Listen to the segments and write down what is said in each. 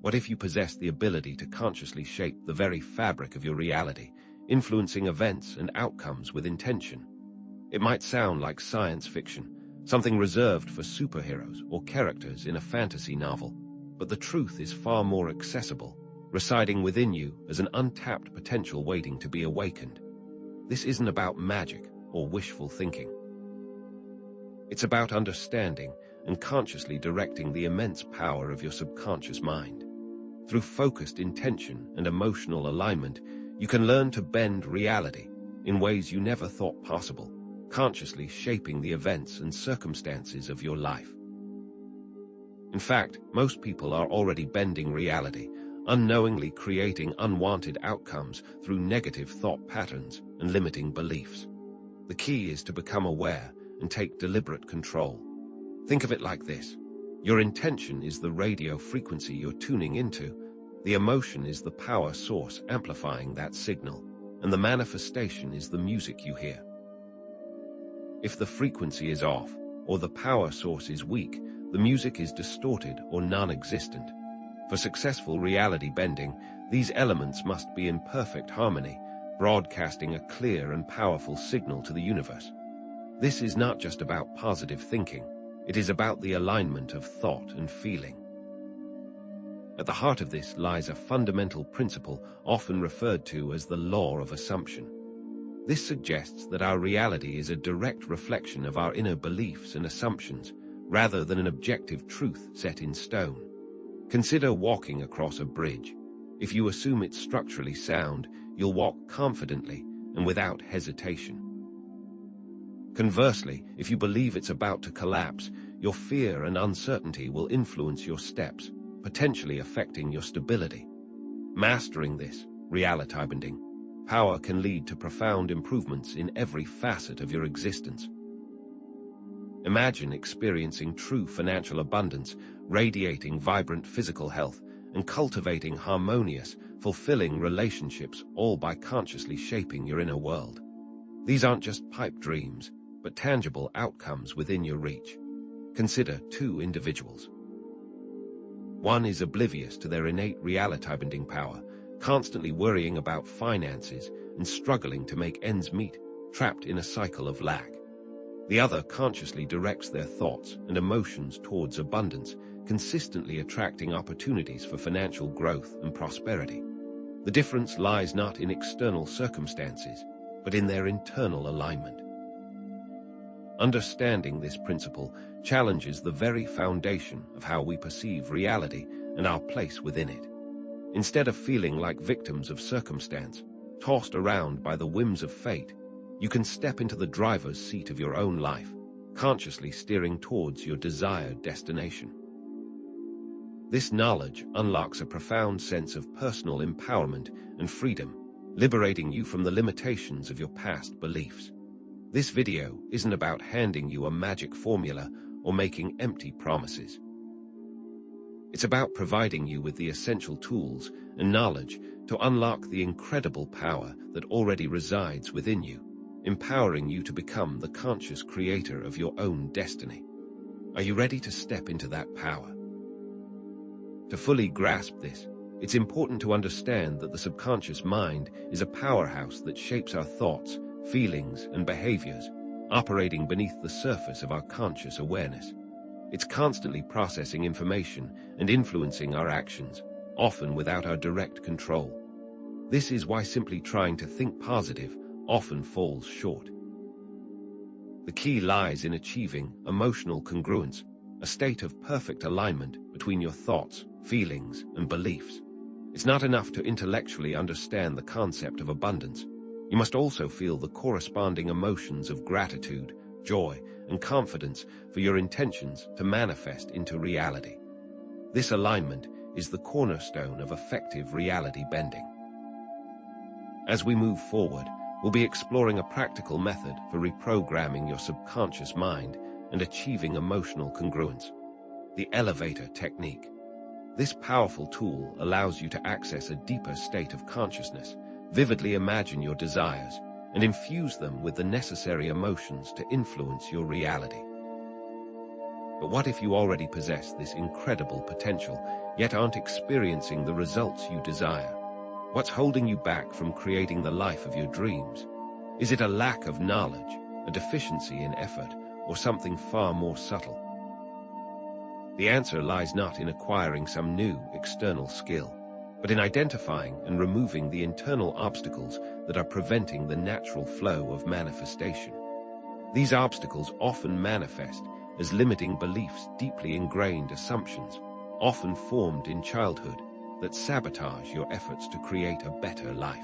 What if you possessed the ability to consciously shape the very fabric of your reality, influencing events and outcomes with intention? It might sound like science fiction, something reserved for superheroes or characters in a fantasy novel, but the truth is far more accessible, residing within you as an untapped potential waiting to be awakened. This isn't about magic or wishful thinking. It's about understanding and consciously directing the immense power of your subconscious mind. Through focused intention and emotional alignment, you can learn to bend reality in ways you never thought possible, consciously shaping the events and circumstances of your life. In fact, most people are already bending reality, unknowingly creating unwanted outcomes through negative thought patterns and limiting beliefs. The key is to become aware and take deliberate control. Think of it like this. Your intention is the radio frequency you're tuning into, the emotion is the power source amplifying that signal, and the manifestation is the music you hear. If the frequency is off, or the power source is weak, the music is distorted or non-existent. For successful reality bending, these elements must be in perfect harmony, broadcasting a clear and powerful signal to the universe. This is not just about positive thinking, it is about the alignment of thought and feeling. At the heart of this lies a fundamental principle often referred to as the law of assumption. This suggests that our reality is a direct reflection of our inner beliefs and assumptions, rather than an objective truth set in stone. Consider walking across a bridge. If you assume it's structurally sound, you'll walk confidently and without hesitation. Conversely, if you believe it's about to collapse, your fear and uncertainty will influence your steps, potentially affecting your stability. Mastering this, reality bending, power can lead to profound improvements in every facet of your existence. Imagine experiencing true financial abundance, radiating vibrant physical health, and cultivating harmonious, fulfilling relationships, all by consciously shaping your inner world. These aren't just pipe dreams, but tangible outcomes within your reach. Consider two individuals. One is oblivious to their innate reality-bending power, constantly worrying about finances and struggling to make ends meet, trapped in a cycle of lack. The other consciously directs their thoughts and emotions towards abundance, consistently attracting opportunities for financial growth and prosperity. The difference lies not in external circumstances, but in their internal alignment. Understanding this principle challenges the very foundation of how we perceive reality and our place within it. Instead of feeling like victims of circumstance, tossed around by the whims of fate, you can step into the driver's seat of your own life, consciously steering towards your desired destination. This knowledge unlocks a profound sense of personal empowerment and freedom, liberating you from the limitations of your past beliefs. This video isn't about handing you a magic formula or making empty promises. It's about providing you with the essential tools and knowledge to unlock the incredible power that already resides within you, empowering you to become the conscious creator of your own destiny. Are you ready to step into that power? To fully grasp this, it's important to understand that the subconscious mind is a powerhouse that shapes our thoughts, feelings, and behaviors, operating beneath the surface of our conscious awareness. It's constantly processing information and influencing our actions, often without our direct control. This is why simply trying to think positive often falls short. The key lies in achieving emotional congruence, a state of perfect alignment between your thoughts, feelings, and beliefs. It's not enough to intellectually understand the concept of abundance. You must also feel the corresponding emotions of gratitude, joy, and confidence for your intentions to manifest into reality. This alignment is the cornerstone of effective reality bending. As we move forward, we'll be exploring a practical method for reprogramming your subconscious mind and achieving emotional congruence: the elevator technique. This powerful tool allows you to access a deeper state of consciousness, vividly imagine your desires, and infuse them with the necessary emotions to influence your reality. But what if you already possess this incredible potential, yet aren't experiencing the results you desire? What's holding you back from creating the life of your dreams? Is it a lack of knowledge, a deficiency in effort, or something far more subtle? The answer lies not in acquiring some new external skill, but in identifying and removing the internal obstacles that are preventing the natural flow of manifestation. These obstacles often manifest as limiting beliefs, deeply ingrained assumptions, often formed in childhood, that sabotage your efforts to create a better life.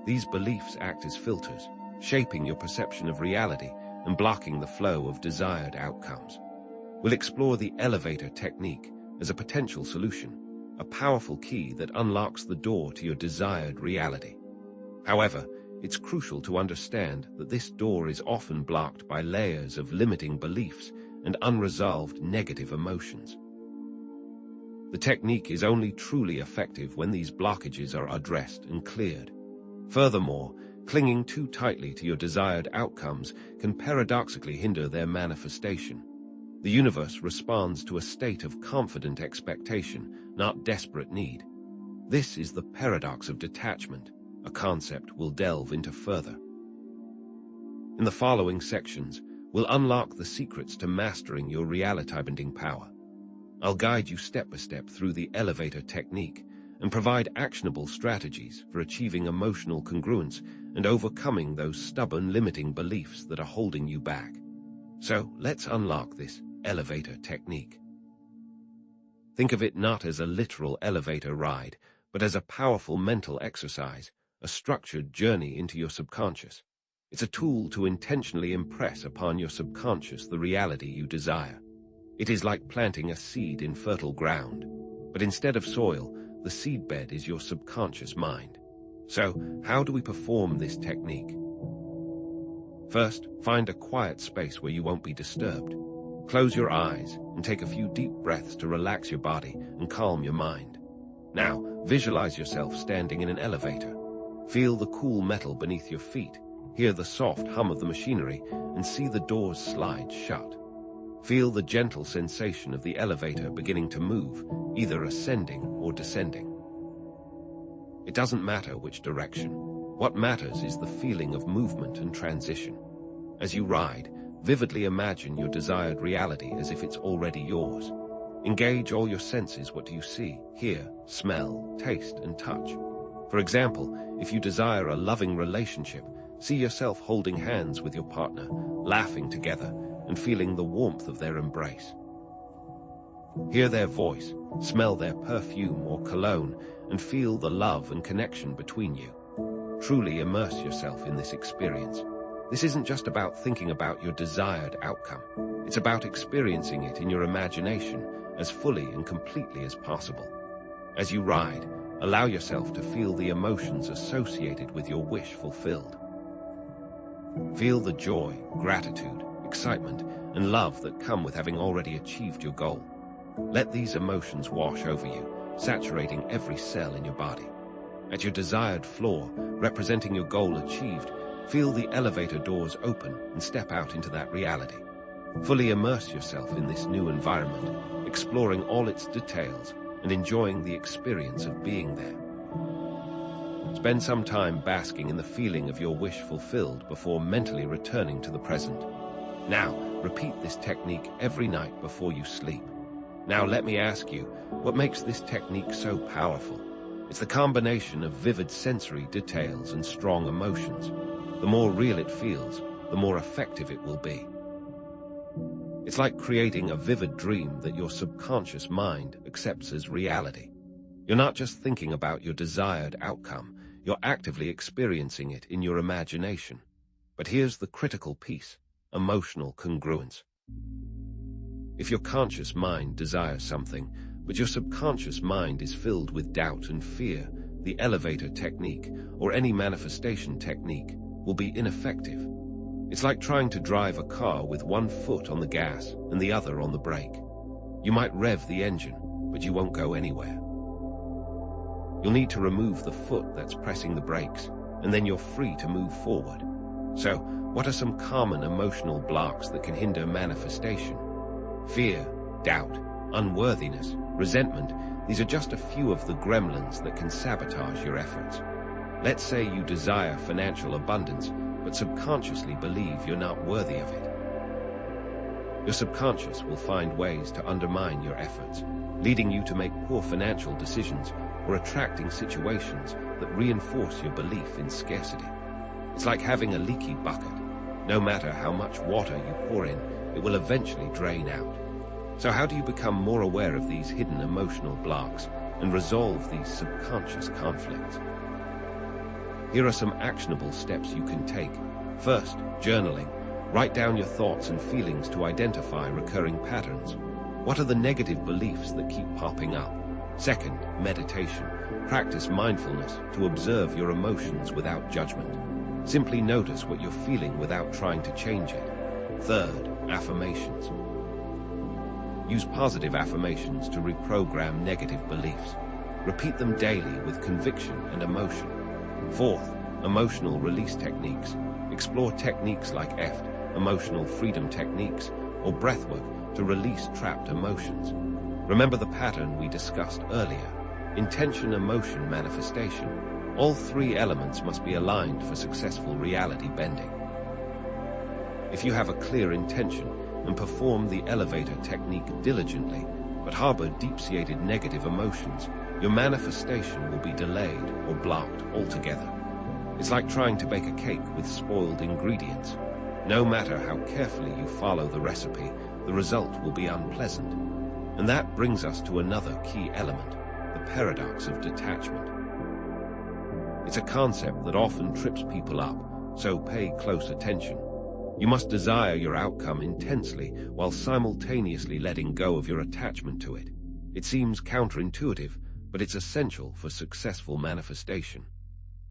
These beliefs act as filters, shaping your perception of reality and blocking the flow of desired outcomes. We'll explore the elevator technique as a potential solution, a powerful key that unlocks the door to your desired reality. However, it's crucial to understand that this door is often blocked by layers of limiting beliefs and unresolved negative emotions. The technique is only truly effective when these blockages are addressed and cleared. Furthermore, clinging too tightly to your desired outcomes can paradoxically hinder their manifestation. The universe responds to a state of confident expectation, not desperate need. This is the paradox of detachment, a concept we'll delve into further. In the following sections, we'll unlock the secrets to mastering your reality-bending power. I'll guide you step by step through the elevator technique and provide actionable strategies for achieving emotional congruence and overcoming those stubborn limiting beliefs that are holding you back. So let's unlock this elevator technique. Think of it not as a literal elevator ride, but as a powerful mental exercise, a structured journey into your subconscious. It's a tool to intentionally impress upon your subconscious the reality you desire. It is like planting a seed in fertile ground, but instead of soil, the seedbed is your subconscious mind. So, how do we perform this technique? First, find a quiet space where you won't be disturbed. Close your eyes and take a few deep breaths to relax your body and calm your mind. Now, visualize yourself standing in an elevator. Feel the cool metal beneath your feet, hear the soft hum of the machinery, and see the doors slide shut. Feel the gentle sensation of the elevator beginning to move, either ascending or descending. It doesn't matter which direction. What matters is the feeling of movement and transition. As you ride, vividly imagine your desired reality as if it's already yours. Engage all your senses. What do you see, hear, smell, taste, and touch? For example, if you desire a loving relationship, see yourself holding hands with your partner, laughing together, and feeling the warmth of their embrace. Hear their voice, smell their perfume or cologne, and feel the love and connection between you. Truly immerse yourself in this experience. This isn't just about thinking about your desired outcome. It's about experiencing it in your imagination as fully and completely as possible. As you ride, allow yourself to feel the emotions associated with your wish fulfilled. Feel the joy, gratitude, excitement, and love that come with having already achieved your goal. Let these emotions wash over you, saturating every cell in your body. At your desired floor, representing your goal achieved, feel the elevator doors open and step out into that reality. Fully immerse yourself in this new environment, exploring all its details and enjoying the experience of being there. Spend some time basking in the feeling of your wish fulfilled before mentally returning to the present. Now, repeat this technique every night before you sleep. Now let me ask you, what makes this technique so powerful? It's the combination of vivid sensory details and strong emotions. The more real it feels, the more effective it will be. It's like creating a vivid dream that your subconscious mind accepts as reality. You're not just thinking about your desired outcome, you're actively experiencing it in your imagination. But here's the critical piece: emotional congruence. If your conscious mind desires something, but your subconscious mind is filled with doubt and fear, the elevator technique, or any manifestation technique, will be ineffective. It's like trying to drive a car with one foot on the gas and the other on the brake. You might rev the engine, but you won't go anywhere. You'll need to remove the foot that's pressing the brakes, and then you're free to move forward. So, What are some common emotional blocks that can hinder manifestation? Fear, doubt, unworthiness, resentment, these are just a few of the gremlins that can sabotage your efforts. Let's say you desire financial abundance, but subconsciously believe you're not worthy of it. Your subconscious will find ways to undermine your efforts, leading you to make poor financial decisions or attracting situations that reinforce your belief in scarcity. It's like having a leaky bucket. No matter how much water you pour in, it will eventually drain out. So how do you become more aware of these hidden emotional blocks and resolve these subconscious conflicts? Here are some actionable steps you can take. First, journaling. Write down your thoughts and feelings to identify recurring patterns. What are the negative beliefs that keep popping up? Second, meditation. Practice mindfulness to observe your emotions without judgment. Simply notice what you're feeling without trying to change it. Third, affirmations. Use positive affirmations to reprogram negative beliefs. Repeat them daily with conviction and emotion. Fourth, emotional release techniques. Explore techniques like EFT, emotional freedom techniques, or breathwork to release trapped emotions. Remember the pattern we discussed earlier: intention, emotion, manifestation. All three elements must be aligned for successful reality bending. If you have a clear intention and perform the elevator technique diligently, but harbor deep-seated negative emotions, your manifestation will be delayed or blocked altogether. It's like trying to bake a cake with spoiled ingredients. No matter how carefully you follow the recipe, the result will be unpleasant. And that brings us to another key element, the paradox of detachment. It's a concept that often trips people up, so pay close attention. You must desire your outcome intensely while simultaneously letting go of your attachment to it. It seems counterintuitive, but it's essential for successful manifestation.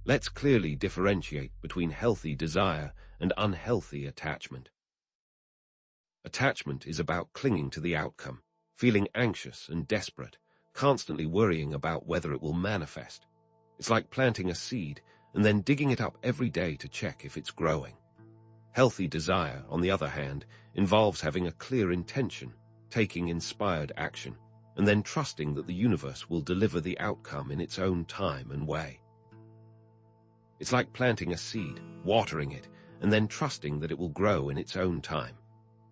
Let's clearly differentiate between healthy desire and unhealthy attachment. Attachment is about clinging to the outcome, feeling anxious and desperate, constantly worrying about whether it will manifest. It's like planting a seed and then digging it up every day to check if it's growing. Healthy desire, on the other hand, involves having a clear intention, taking inspired action, and then trusting that the universe will deliver the outcome in its own time and way. It's like planting a seed, watering it, and then trusting that it will grow in its own time.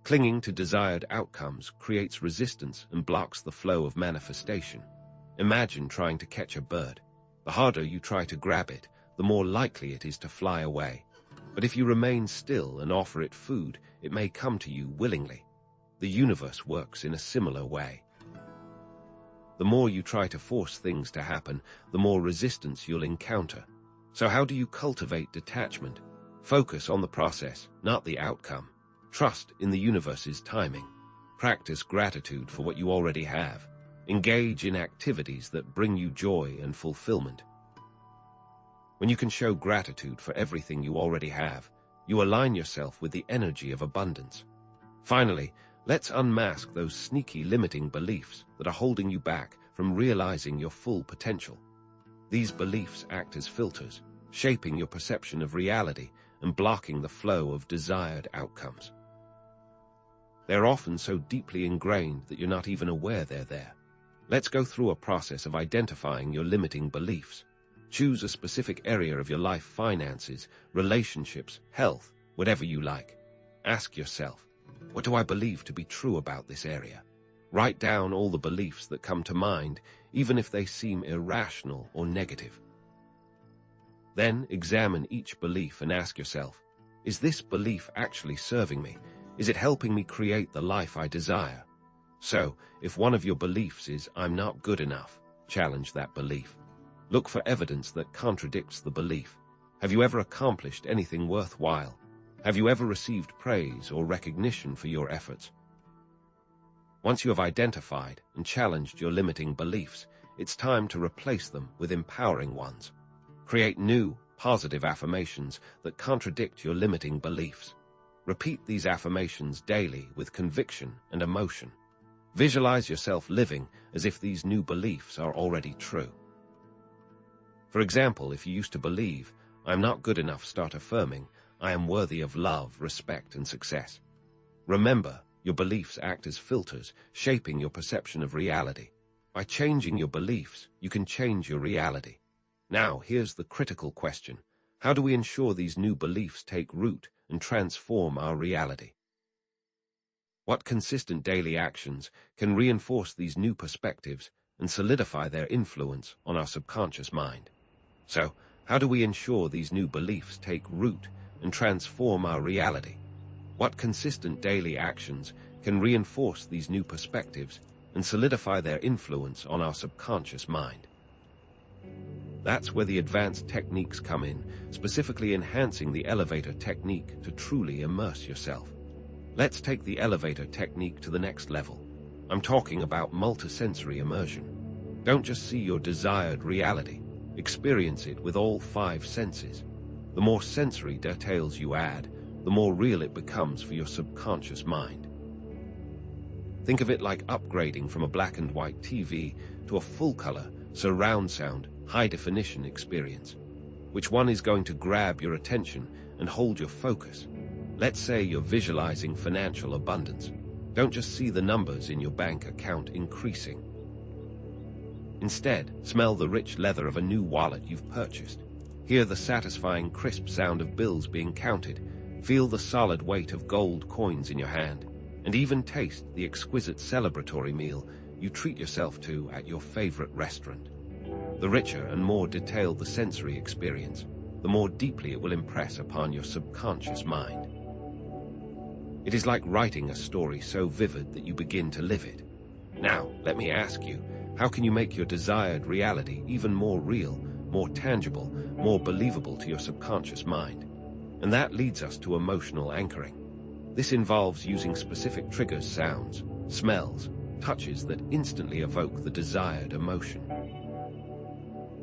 Clinging to desired outcomes creates resistance and blocks the flow of manifestation. Imagine trying to catch a bird. The harder you try to grab it, the more likely it is to fly away. But if you remain still and offer it food, it may come to you willingly. The universe works in a similar way. The more you try to force things to happen, the more resistance you'll encounter. So how do you cultivate detachment? Focus on the process, not the outcome. Trust in the universe's timing. Practice gratitude for what you already have. Engage in activities that bring you joy and fulfillment. When you can show gratitude for everything you already have, you align yourself with the energy of abundance. Finally, let's unmask those sneaky limiting beliefs that are holding you back from realizing your full potential. These beliefs act as filters, shaping your perception of reality and blocking the flow of desired outcomes. They're often so deeply ingrained that you're not even aware they're there. Let's go through a process of identifying your limiting beliefs. Choose a specific area of your life: finances, relationships, health, whatever you like. Ask yourself, what do I believe to be true about this area? Write down all the beliefs that come to mind, even if they seem irrational or negative. Then examine each belief and ask yourself, is this belief actually serving me? Is it helping me create the life I desire? So, if one of your beliefs is, I'm not good enough, challenge that belief. Look for evidence that contradicts the belief. Have you ever accomplished anything worthwhile? Have you ever received praise or recognition for your efforts? Once you have identified and challenged your limiting beliefs, it's time to replace them with empowering ones. Create new, positive affirmations that contradict your limiting beliefs. Repeat these affirmations daily with conviction and emotion. Visualize yourself living as if these new beliefs are already true. For example, if you used to believe, I'm not good enough, start affirming, I am worthy of love, respect, and success. Remember, your beliefs act as filters, shaping your perception of reality. By changing your beliefs, you can change your reality. Now, here's the critical question. How do we ensure these new beliefs take root and transform our reality? What consistent daily actions can reinforce these new perspectives and solidify their influence on our subconscious mind? So, how do we ensure these new beliefs take root and transform our reality? What consistent daily actions can reinforce these new perspectives and solidify their influence on our subconscious mind? That's where the advanced techniques come in, specifically enhancing the elevator technique to truly immerse yourself. Let's take the elevator technique to the next level. I'm talking about multisensory immersion. Don't just see your desired reality, experience it with all 5 senses. The more sensory details you add, the more real it becomes for your subconscious mind. Think of it like upgrading from a black and white TV to a full-color, surround sound, high-definition experience. Which one is going to grab your attention and hold your focus? Let's say you're visualizing financial abundance. Don't just see the numbers in your bank account increasing. Instead, smell the rich leather of a new wallet you've purchased. Hear the satisfying crisp sound of bills being counted. Feel the solid weight of gold coins in your hand. And even taste the exquisite celebratory meal you treat yourself to at your favorite restaurant. The richer and more detailed the sensory experience, the more deeply it will impress upon your subconscious mind. It is like writing a story so vivid that you begin to live it. Now, let me ask you, how can you make your desired reality even more real, more tangible, more believable to your subconscious mind? And that leads us to emotional anchoring. This involves using specific triggers, sounds, smells, touches that instantly evoke the desired emotion.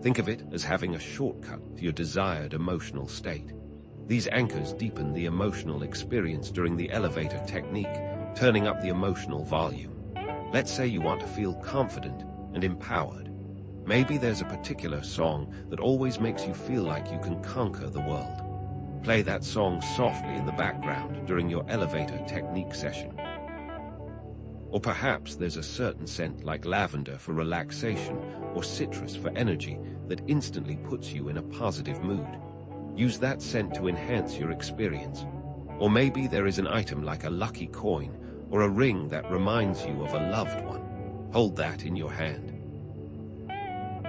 Think of it as having a shortcut to your desired emotional state. These anchors deepen the emotional experience during the elevator technique, turning up the emotional volume. Let's say you want to feel confident and empowered. Maybe there's a particular song that always makes you feel like you can conquer the world. Play that song softly in the background during your elevator technique session. Or perhaps there's a certain scent like lavender for relaxation or citrus for energy that instantly puts you in a positive mood. Use that scent to enhance your experience. Or maybe there is an item like a lucky coin or a ring that reminds you of a loved one. Hold that in your hand.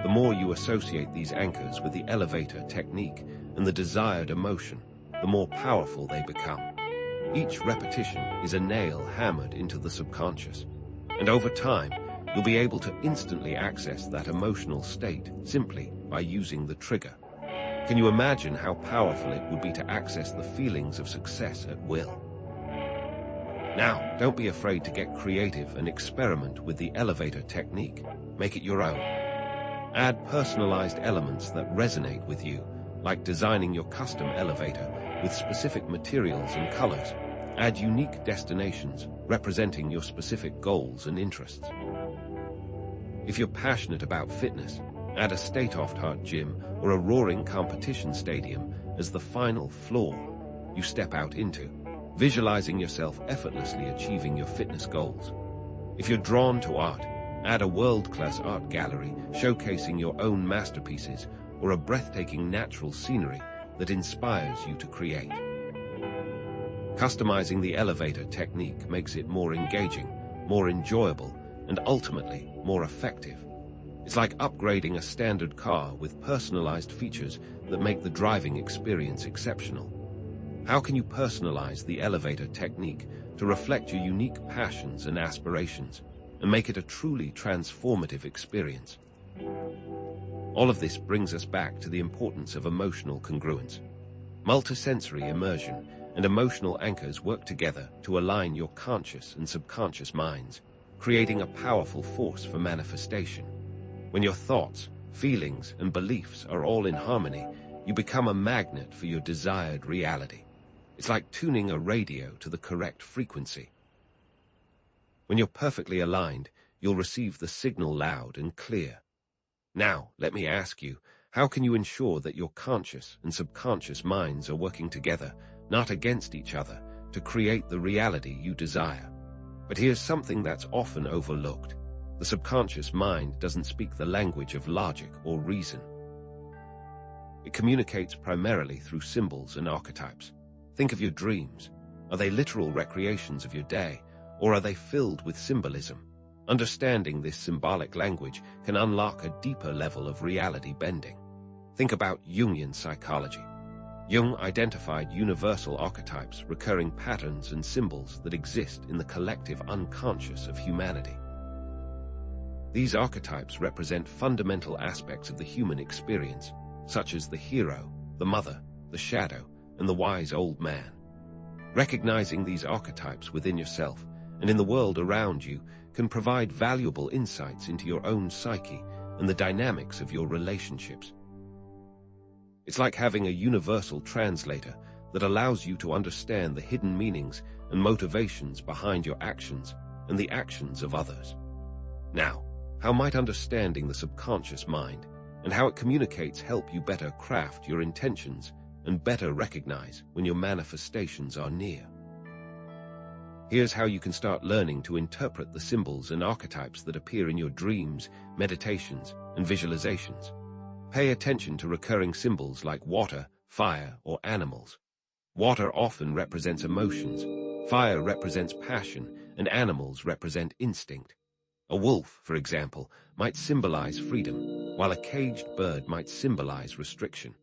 The more you associate these anchors with the elevator technique and the desired emotion, the more powerful they become. Each repetition is a nail hammered into the subconscious, and over time, you'll be able to instantly access that emotional state simply by using the trigger. Can you imagine how powerful it would be to access the feelings of success at will? Now, don't be afraid to get creative and experiment with the elevator technique. Make it your own. Add personalized elements that resonate with you, like designing your custom elevator with specific materials and colors. Add unique destinations representing your specific goals and interests. If you're passionate about fitness, add a state-of-the-art gym or a roaring competition stadium as the final floor you step out into, visualizing yourself effortlessly achieving your fitness goals. If you're drawn to art, add a world-class art gallery showcasing your own masterpieces or a breathtaking natural scenery that inspires you to create. Customizing the elevator technique makes it more engaging, more enjoyable, and ultimately more effective. It's like upgrading a standard car with personalized features that make the driving experience exceptional. How can you personalize the elevator technique to reflect your unique passions and aspirations and make it a truly transformative experience? All of this brings us back to the importance of emotional congruence. Multisensory immersion and emotional anchors work together to align your conscious and subconscious minds, creating a powerful force for manifestation. When your thoughts, feelings, and beliefs are all in harmony, you become a magnet for your desired reality. It's like tuning a radio to the correct frequency. When you're perfectly aligned, you'll receive the signal loud and clear. Now, let me ask you, how can you ensure that your conscious and subconscious minds are working together not against each other, to create the reality you desire. But here's something that's often overlooked. The subconscious mind doesn't speak the language of logic or reason. It communicates primarily through symbols and archetypes. Think of your dreams. Are they literal recreations of your day, or are they filled with symbolism? Understanding this symbolic language can unlock a deeper level of reality bending. Think about Jungian psychology. Jung identified universal archetypes, recurring patterns and symbols that exist in the collective unconscious of humanity. These archetypes represent fundamental aspects of the human experience, such as the hero, the mother, the shadow, and the wise old man. Recognizing these archetypes within yourself and in the world around you can provide valuable insights into your own psyche and the dynamics of your relationships. It's like having a universal translator that allows you to understand the hidden meanings and motivations behind your actions and the actions of others. Now, how might understanding the subconscious mind and how it communicates help you better craft your intentions and better recognize when your manifestations are near? Here's how you can start learning to interpret the symbols and archetypes that appear in your dreams, meditations, and visualizations. Pay attention to recurring symbols like water, fire, or animals. Water often represents emotions, fire represents passion, and animals represent instinct. A wolf, for example, might symbolize freedom, while a caged bird might symbolize restriction.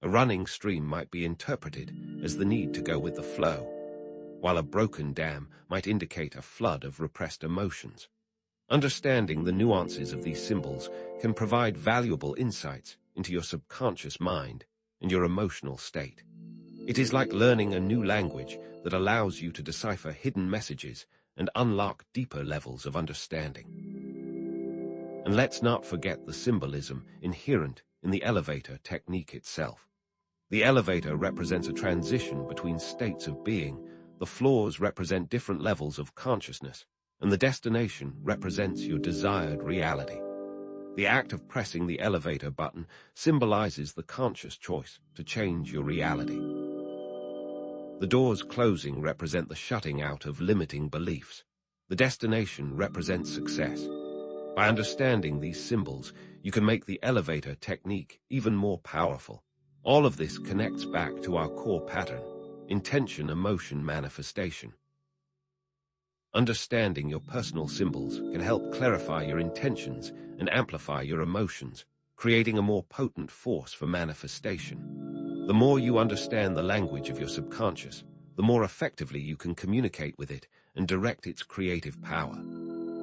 A running stream might be interpreted as the need to go with the flow, while a broken dam might indicate a flood of repressed emotions. Understanding the nuances of these symbols can provide valuable insights into your subconscious mind and your emotional state. It is like learning a new language that allows you to decipher hidden messages and unlock deeper levels of understanding. And let's not forget the symbolism inherent in the elevator technique itself. The elevator represents a transition between states of being, the floors represent different levels of consciousness, and the destination represents your desired reality. The act of pressing the elevator button symbolizes the conscious choice to change your reality. The doors closing represent the shutting out of limiting beliefs. The destination represents success. By understanding these symbols, you can make the elevator technique even more powerful. All of this connects back to our core pattern: intention, emotion, manifestation. Understanding your personal symbols can help clarify your intentions and amplify your emotions, creating a more potent force for manifestation. The more you understand the language of your subconscious, the more effectively you can communicate with it and direct its creative power.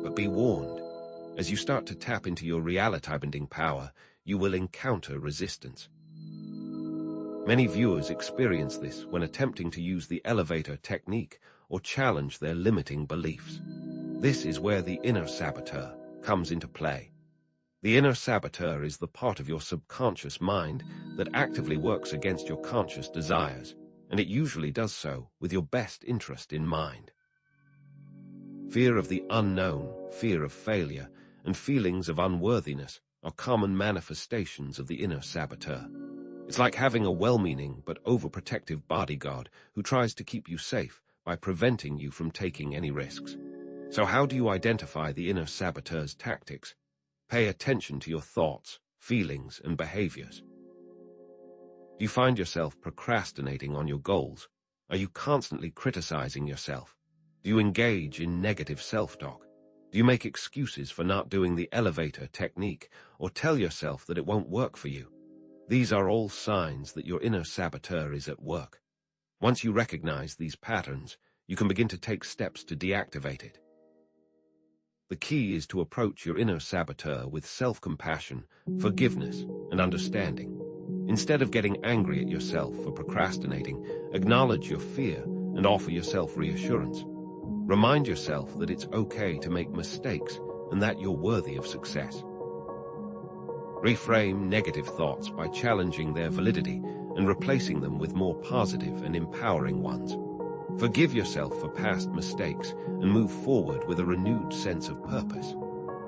But be warned, as you start to tap into your reality-bending power, you will encounter resistance. Many viewers experience this when attempting to use the elevator technique or challenge their limiting beliefs. This is where the inner saboteur comes into play. The inner saboteur is the part of your subconscious mind that actively works against your conscious desires, and it usually does so with your best interest in mind. Fear of the unknown, fear of failure, and feelings of unworthiness are common manifestations of the inner saboteur. It's like having a well-meaning but overprotective bodyguard who tries to keep you safe by preventing you from taking any risks. So how do you identify the inner saboteur's tactics? Pay attention to your thoughts, feelings, and behaviors. Do you find yourself procrastinating on your goals? Are you constantly criticizing yourself? Do you engage in negative self-talk? Do you make excuses for not doing the elevator technique or tell yourself that it won't work for you? These are all signs that your inner saboteur is at work. Once you recognize these patterns, you can begin to take steps to deactivate it. The key is to approach your inner saboteur with self-compassion, forgiveness, and understanding. Instead of getting angry at yourself for procrastinating, acknowledge your fear and offer yourself reassurance. Remind yourself that it's okay to make mistakes and that you're worthy of success. Reframe negative thoughts by challenging their validity and replacing them with more positive and empowering ones. Forgive yourself for past mistakes and move forward with a renewed sense of purpose.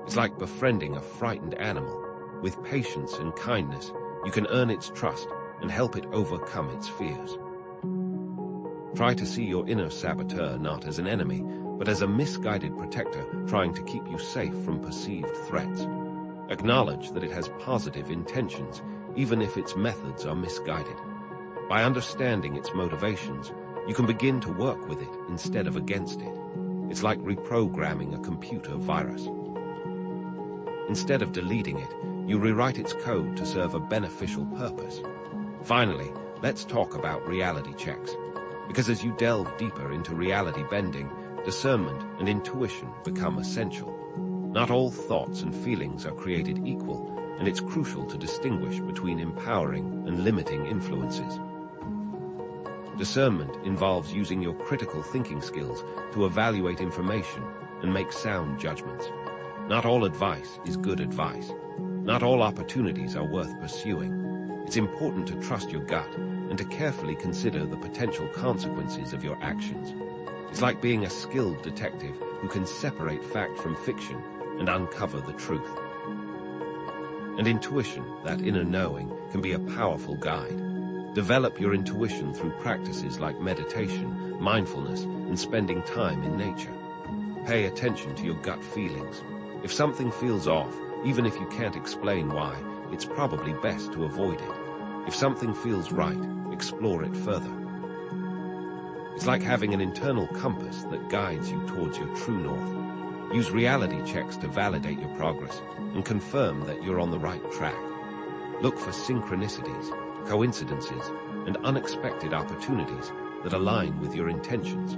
It's like befriending a frightened animal. With patience and kindness, you can earn its trust and help it overcome its fears. Try to see your inner saboteur not as an enemy, but as a misguided protector trying to keep you safe from perceived threats. Acknowledge that it has positive intentions, even if its methods are misguided. By understanding its motivations, you can begin to work with it instead of against it. It's like reprogramming a computer virus. Instead of deleting it, you rewrite its code to serve a beneficial purpose. Finally, let's talk about reality checks. Because as you delve deeper into reality bending, discernment and intuition become essential. Not all thoughts and feelings are created equal, and it's crucial to distinguish between empowering and limiting influences. Discernment involves using your critical thinking skills to evaluate information and make sound judgments. Not all advice is good advice. Not all opportunities are worth pursuing. It's important to trust your gut and to carefully consider the potential consequences of your actions. It's like being a skilled detective who can separate fact from fiction and uncover the truth. And intuition, that inner knowing, can be a powerful guide. Develop your intuition through practices like meditation, mindfulness, and spending time in nature. Pay attention to your gut feelings. If something feels off, even if you can't explain why, it's probably best to avoid it. If something feels right, explore it further. It's like having an internal compass that guides you towards your true north. Use reality checks to validate your progress and confirm that you're on the right track. Look for synchronicities, coincidences, and unexpected opportunities that align with your intentions.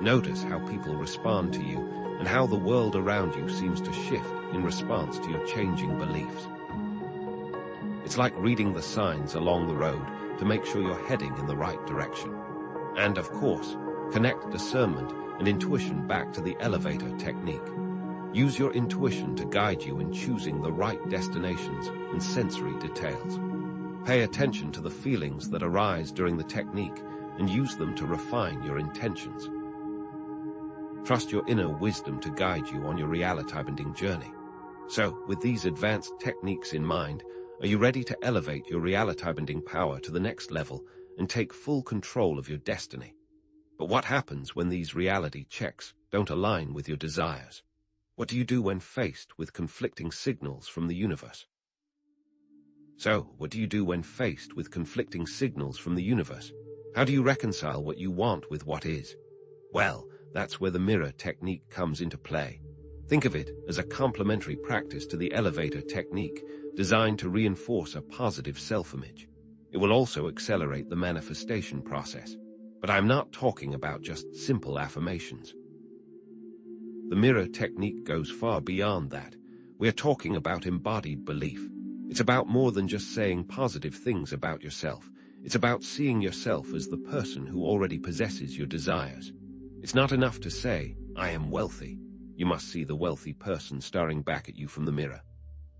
Notice how people respond to you and how the world around you seems to shift in response to your changing beliefs. It's like reading the signs along the road to make sure you're heading in the right direction. And of course, connect discernment and intuition back to the elevator technique. Use your intuition to guide you in choosing the right destinations and sensory details. Pay attention to the feelings that arise during the technique and use them to refine your intentions. Trust your inner wisdom to guide you on your reality-bending journey. So, with these advanced techniques in mind, are you ready to elevate your reality-bending power to the next level and take full control of your destiny? But what happens when these reality checks don't align with your desires? What do you do when faced with conflicting signals from the universe? So, what do you do when faced with conflicting signals from the universe? How do you reconcile what you want with what is? Well, that's where the mirror technique comes into play. Think of it as a complementary practice to the elevator technique, designed to reinforce a positive self-image. It will also accelerate the manifestation process. But I'm not talking about just simple affirmations. The mirror technique goes far beyond that. We're talking about embodied belief. It's about more than just saying positive things about yourself. It's about seeing yourself as the person who already possesses your desires. It's not enough to say, I am wealthy. You must see the wealthy person staring back at you from the mirror.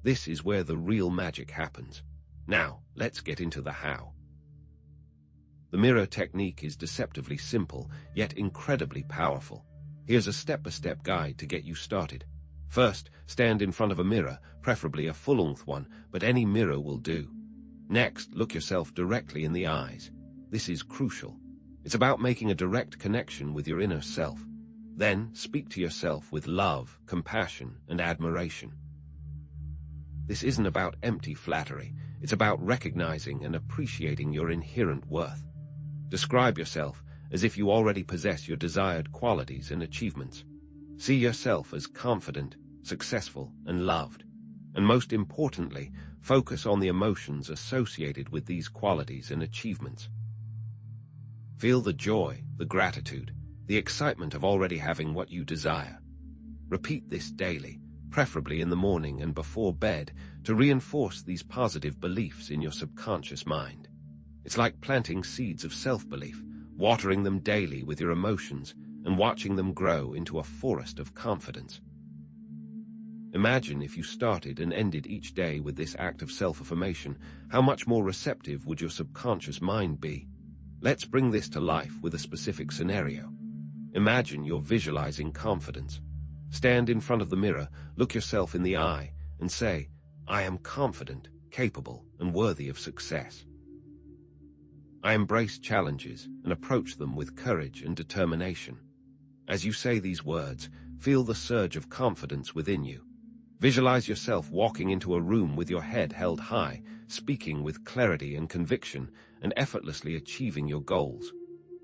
This is where the real magic happens. Now, let's get into the how. The mirror technique is deceptively simple, yet incredibly powerful. Here's a step-by-step guide to get you started. First, stand in front of a mirror, preferably a full-length one, but any mirror will do. Next, look yourself directly in the eyes. This is crucial. It's about making a direct connection with your inner self. Then, speak to yourself with love, compassion, and admiration. This isn't about empty flattery. It's about recognizing and appreciating your inherent worth. Describe yourself as if you already possess your desired qualities and achievements. See yourself as confident, successful, and loved. And most importantly, focus on the emotions associated with these qualities and achievements. Feel the joy, the gratitude, the excitement of already having what you desire. Repeat this daily, preferably in the morning and before bed, to reinforce these positive beliefs in your subconscious mind. It's like planting seeds of self-belief, watering them daily with your emotions and watching them grow into a forest of confidence. Imagine if you started and ended each day with this act of self-affirmation, how much more receptive would your subconscious mind be? Let's bring this to life with a specific scenario. Imagine you're visualizing confidence. Stand in front of the mirror, look yourself in the eye, and say, I am confident, capable, and worthy of success. I embrace challenges and approach them with courage and determination. As you say these words, feel the surge of confidence within you. Visualize yourself walking into a room with your head held high, speaking with clarity and conviction, and effortlessly achieving your goals.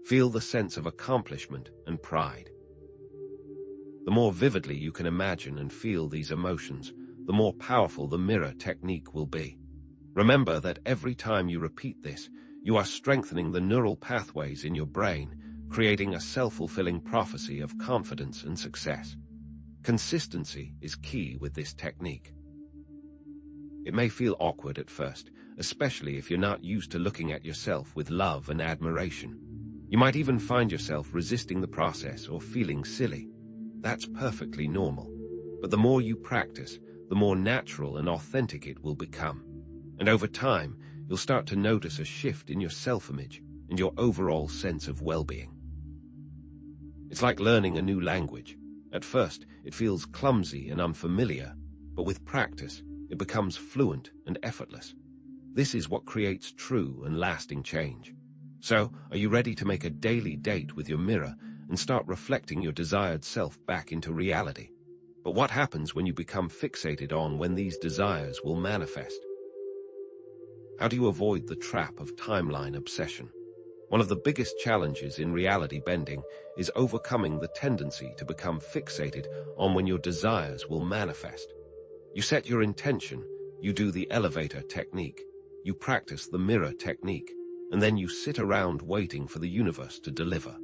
Feel the sense of accomplishment and pride. The more vividly you can imagine and feel these emotions, the more powerful the mirror technique will be. Remember that every time you repeat this, you are strengthening the neural pathways in your brain, creating a self-fulfilling prophecy of confidence and success. Consistency is key with this technique. It may feel awkward at first, especially if you're not used to looking at yourself with love and admiration. You might even find yourself resisting the process or feeling silly. That's perfectly normal. But the more you practice, the more natural and authentic it will become. And over time, you'll start to notice a shift in your self-image and your overall sense of well-being. It's like learning a new language. At first, it feels clumsy and unfamiliar, but with practice, it becomes fluent and effortless. This is what creates true and lasting change. So, are you ready to make a daily date with your mirror and start reflecting your desired self back into reality? But what happens when you become fixated on when these desires will manifest? How do you avoid the trap of timeline obsession? One of the biggest challenges in reality bending is overcoming the tendency to become fixated on when your desires will manifest. You set your intention, you do the elevator technique, you practice the mirror technique, and then you sit around waiting for the universe to deliver.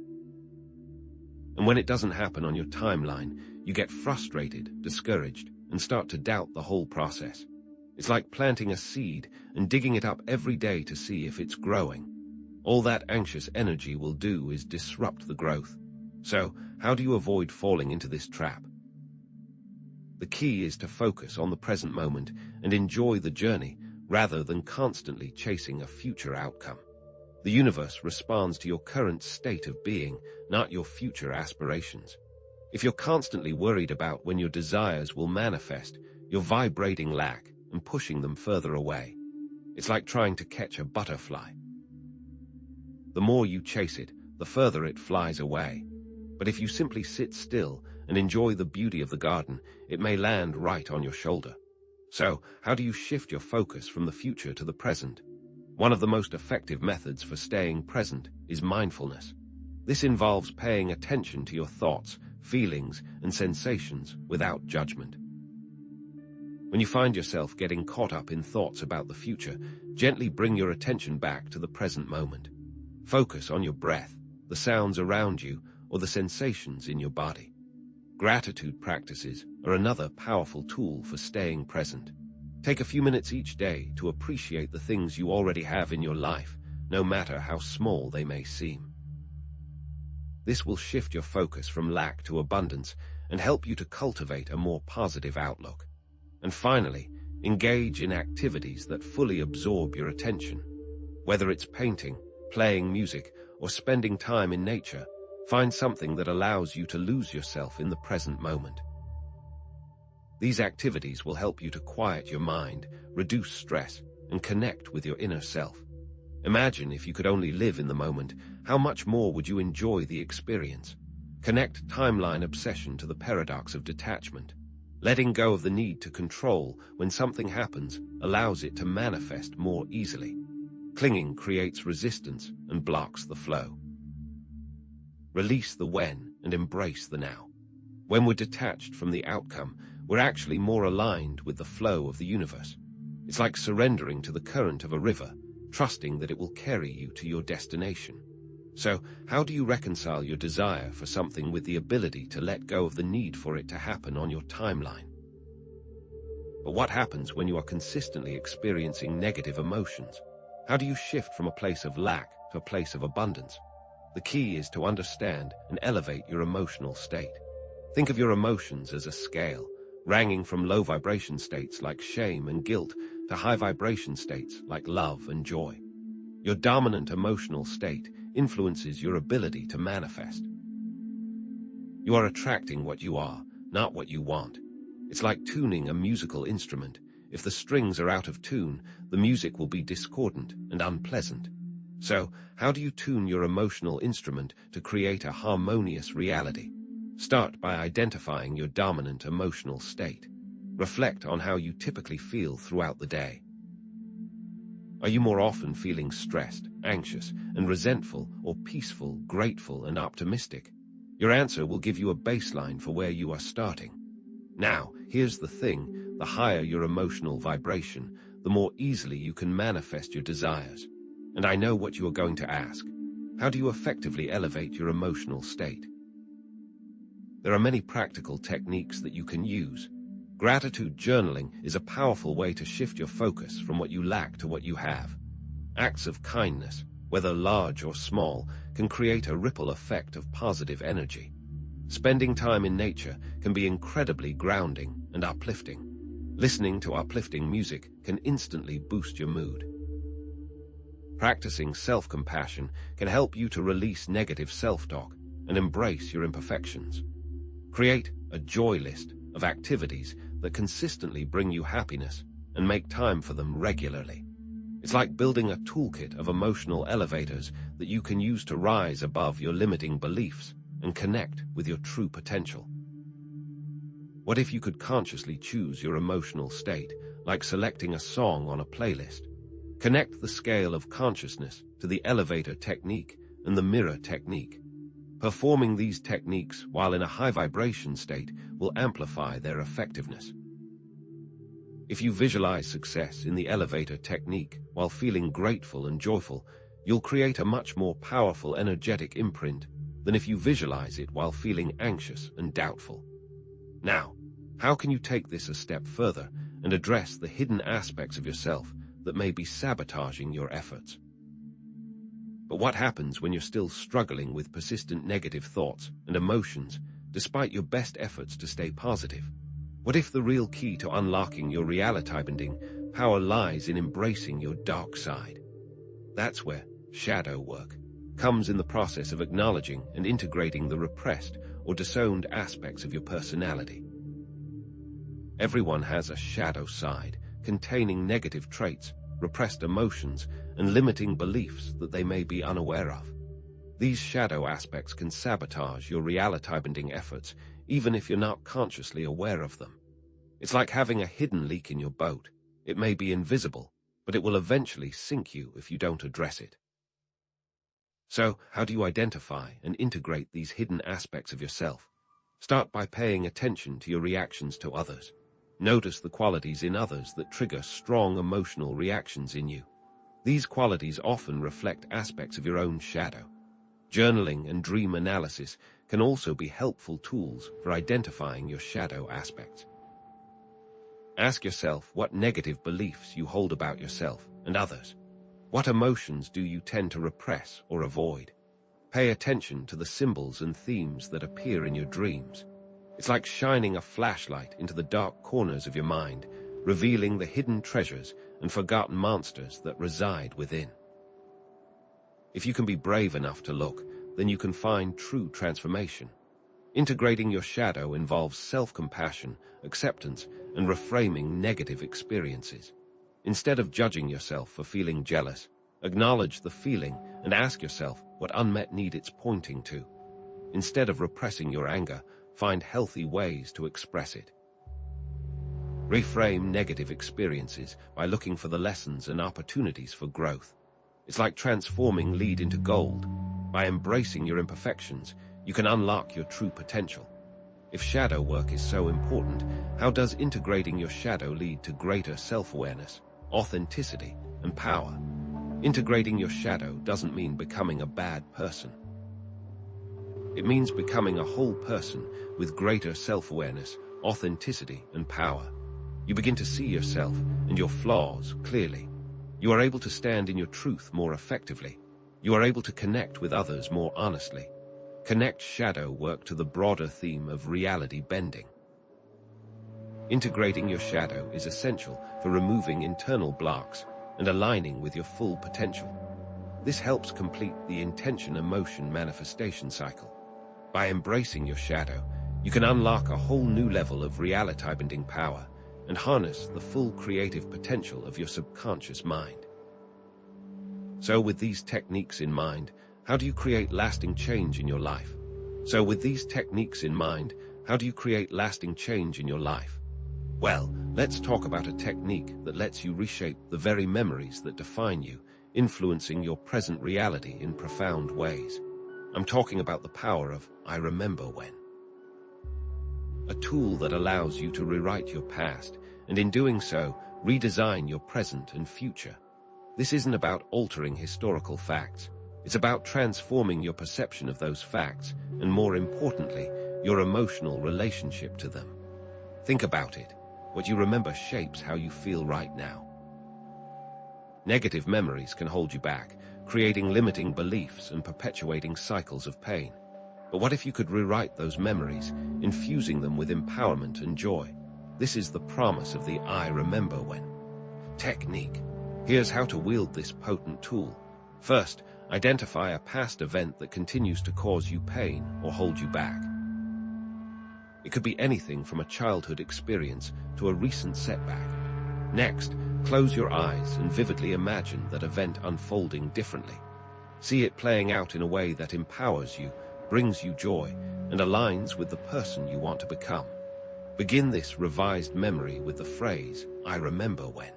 And when it doesn't happen on your timeline, you get frustrated, discouraged, and start to doubt the whole process. It's like planting a seed and digging it up every day to see if it's growing. All that anxious energy will do is disrupt the growth. So, how do you avoid falling into this trap? The key is to focus on the present moment and enjoy the journey rather than constantly chasing a future outcome. The universe responds to your current state of being, not your future aspirations. If you're constantly worried about when your desires will manifest, you're vibrating lack and pushing them further away. It's like trying to catch a butterfly. The more you chase it, the further it flies away. But if you simply sit still and enjoy the beauty of the garden, it may land right on your shoulder. So, how do you shift your focus from the future to the present? One of the most effective methods for staying present is mindfulness. This involves paying attention to your thoughts, feelings, and sensations without judgment. When you find yourself getting caught up in thoughts about the future, gently bring your attention back to the present moment. Focus on your breath, the sounds around you, or the sensations in your body. Gratitude practices are another powerful tool for staying present. Take a few minutes each day to appreciate the things you already have in your life, no matter how small they may seem. This will shift your focus from lack to abundance and help you to cultivate a more positive outlook. And finally, engage in activities that fully absorb your attention. Whether it's painting, playing music, or spending time in nature, find something that allows you to lose yourself in the present moment. These activities will help you to quiet your mind, reduce stress, and connect with your inner self. Imagine if you could only live in the moment, how much more would you enjoy the experience? Connect timeline obsession to the paradox of detachment. Letting go of the need to control when something happens allows it to manifest more easily. Clinging creates resistance and blocks the flow. Release the when and embrace the now. When we're detached from the outcome, we're actually more aligned with the flow of the universe. It's like surrendering to the current of a river, trusting that it will carry you to your destination. So, how do you reconcile your desire for something with the ability to let go of the need for it to happen on your timeline? But what happens when you are consistently experiencing negative emotions? How do you shift from a place of lack to a place of abundance? The key is to understand and elevate your emotional state. Think of your emotions as a scale, ranging from low vibration states like shame and guilt to high vibration states like love and joy. Your dominant emotional state influences your ability to manifest. You are attracting what you are, not what you want. It's like tuning a musical instrument. If the strings are out of tune, the music will be discordant and unpleasant. So, how do you tune your emotional instrument to create a harmonious reality? Start by identifying your dominant emotional state. Reflect on how you typically feel throughout the day. Are you more often feeling stressed, anxious, and resentful, or peaceful, grateful, and optimistic? Your answer will give you a baseline for where you are starting. Now, here's the thing: the higher your emotional vibration, the more easily you can manifest your desires. And I know what you are going to ask. How do you effectively elevate your emotional state? There are many practical techniques that you can use. Gratitude journaling is a powerful way to shift your focus from what you lack to what you have. Acts of kindness, whether large or small, can create a ripple effect of positive energy. Spending time in nature can be incredibly grounding and uplifting. Listening to uplifting music can instantly boost your mood. Practicing self-compassion can help you to release negative self-talk and embrace your imperfections. Create a joy list of activities that consistently bring you happiness and make time for them regularly. It's like building a toolkit of emotional elevators that you can use to rise above your limiting beliefs and connect with your true potential. What if you could consciously choose your emotional state, like selecting a song on a playlist? Connect the scale of consciousness to the elevator technique and the mirror technique. Performing these techniques while in a high vibration state will amplify their effectiveness. If you visualize success in the elevator technique while feeling grateful and joyful, you'll create a much more powerful energetic imprint than if you visualize it while feeling anxious and doubtful. Now, how can you take this a step further and address the hidden aspects of yourself that may be sabotaging your efforts? But what happens when you're still struggling with persistent negative thoughts and emotions, despite your best efforts to stay positive? What if the real key to unlocking your reality-bending power lies in embracing your dark side? That's where shadow work comes in, the process of acknowledging and integrating the repressed or disowned aspects of your personality. Everyone has a shadow side containing negative traits, repressed emotions, and limiting beliefs that they may be unaware of. These shadow aspects can sabotage your reality-bending efforts, even if you're not consciously aware of them. It's like having a hidden leak in your boat. It may be invisible, but it will eventually sink you if you don't address it. So, how do you identify and integrate these hidden aspects of yourself? Start by paying attention to your reactions to others. Notice the qualities in others that trigger strong emotional reactions in you. These qualities often reflect aspects of your own shadow. Journaling and dream analysis can also be helpful tools for identifying your shadow aspects. Ask yourself what negative beliefs you hold about yourself and others. What emotions do you tend to repress or avoid? Pay attention to the symbols and themes that appear in your dreams. It's like shining a flashlight into the dark corners of your mind, revealing the hidden treasures and forgotten monsters that reside within. If you can be brave enough to look, then you can find true transformation. Integrating your shadow involves self-compassion, acceptance, and reframing negative experiences. Instead of judging yourself for feeling jealous, acknowledge the feeling and ask yourself what unmet need it's pointing to. Instead of repressing your anger, find healthy ways to express it. Reframe negative experiences by looking for the lessons and opportunities for growth. It's like transforming lead into gold. By embracing your imperfections, you can unlock your true potential. If shadow work is so important, how does integrating your shadow lead to greater self-awareness, authenticity, and power? Integrating your shadow doesn't mean becoming a bad person. It means becoming a whole person with greater self-awareness, authenticity, and power. You begin to see yourself and your flaws clearly. You are able to stand in your truth more effectively. You are able to connect with others more honestly. Connect shadow work to the broader theme of reality bending. Integrating your shadow is essential for removing internal blocks and aligning with your full potential. This helps complete the intention-emotion manifestation cycle. By embracing your shadow, you can unlock a whole new level of reality-bending power and harness the full creative potential of your subconscious mind. So with these techniques in mind, how do you create lasting change in your life? So with these techniques in mind, how do you create lasting change in your life? Well, let's talk about a technique that lets you reshape the very memories that define you, influencing your present reality in profound ways. I'm talking about the power of I remember when. A tool that allows you to rewrite your past, and in doing so, redesign your present and future. This isn't about altering historical facts. It's about transforming your perception of those facts, and more importantly, your emotional relationship to them. Think about it. What you remember shapes how you feel right now. Negative memories can hold you back, creating limiting beliefs and perpetuating cycles of pain. But what if you could rewrite those memories, infusing them with empowerment and joy? This is the promise of the I remember when technique. Here's how to wield this potent tool. First, identify a past event that continues to cause you pain or hold you back. It could be anything from a childhood experience to a recent setback. Next, close your eyes and vividly imagine that event unfolding differently. See it playing out in a way that empowers you, brings you joy, and aligns with the person you want to become. Begin this revised memory with the phrase, I remember when.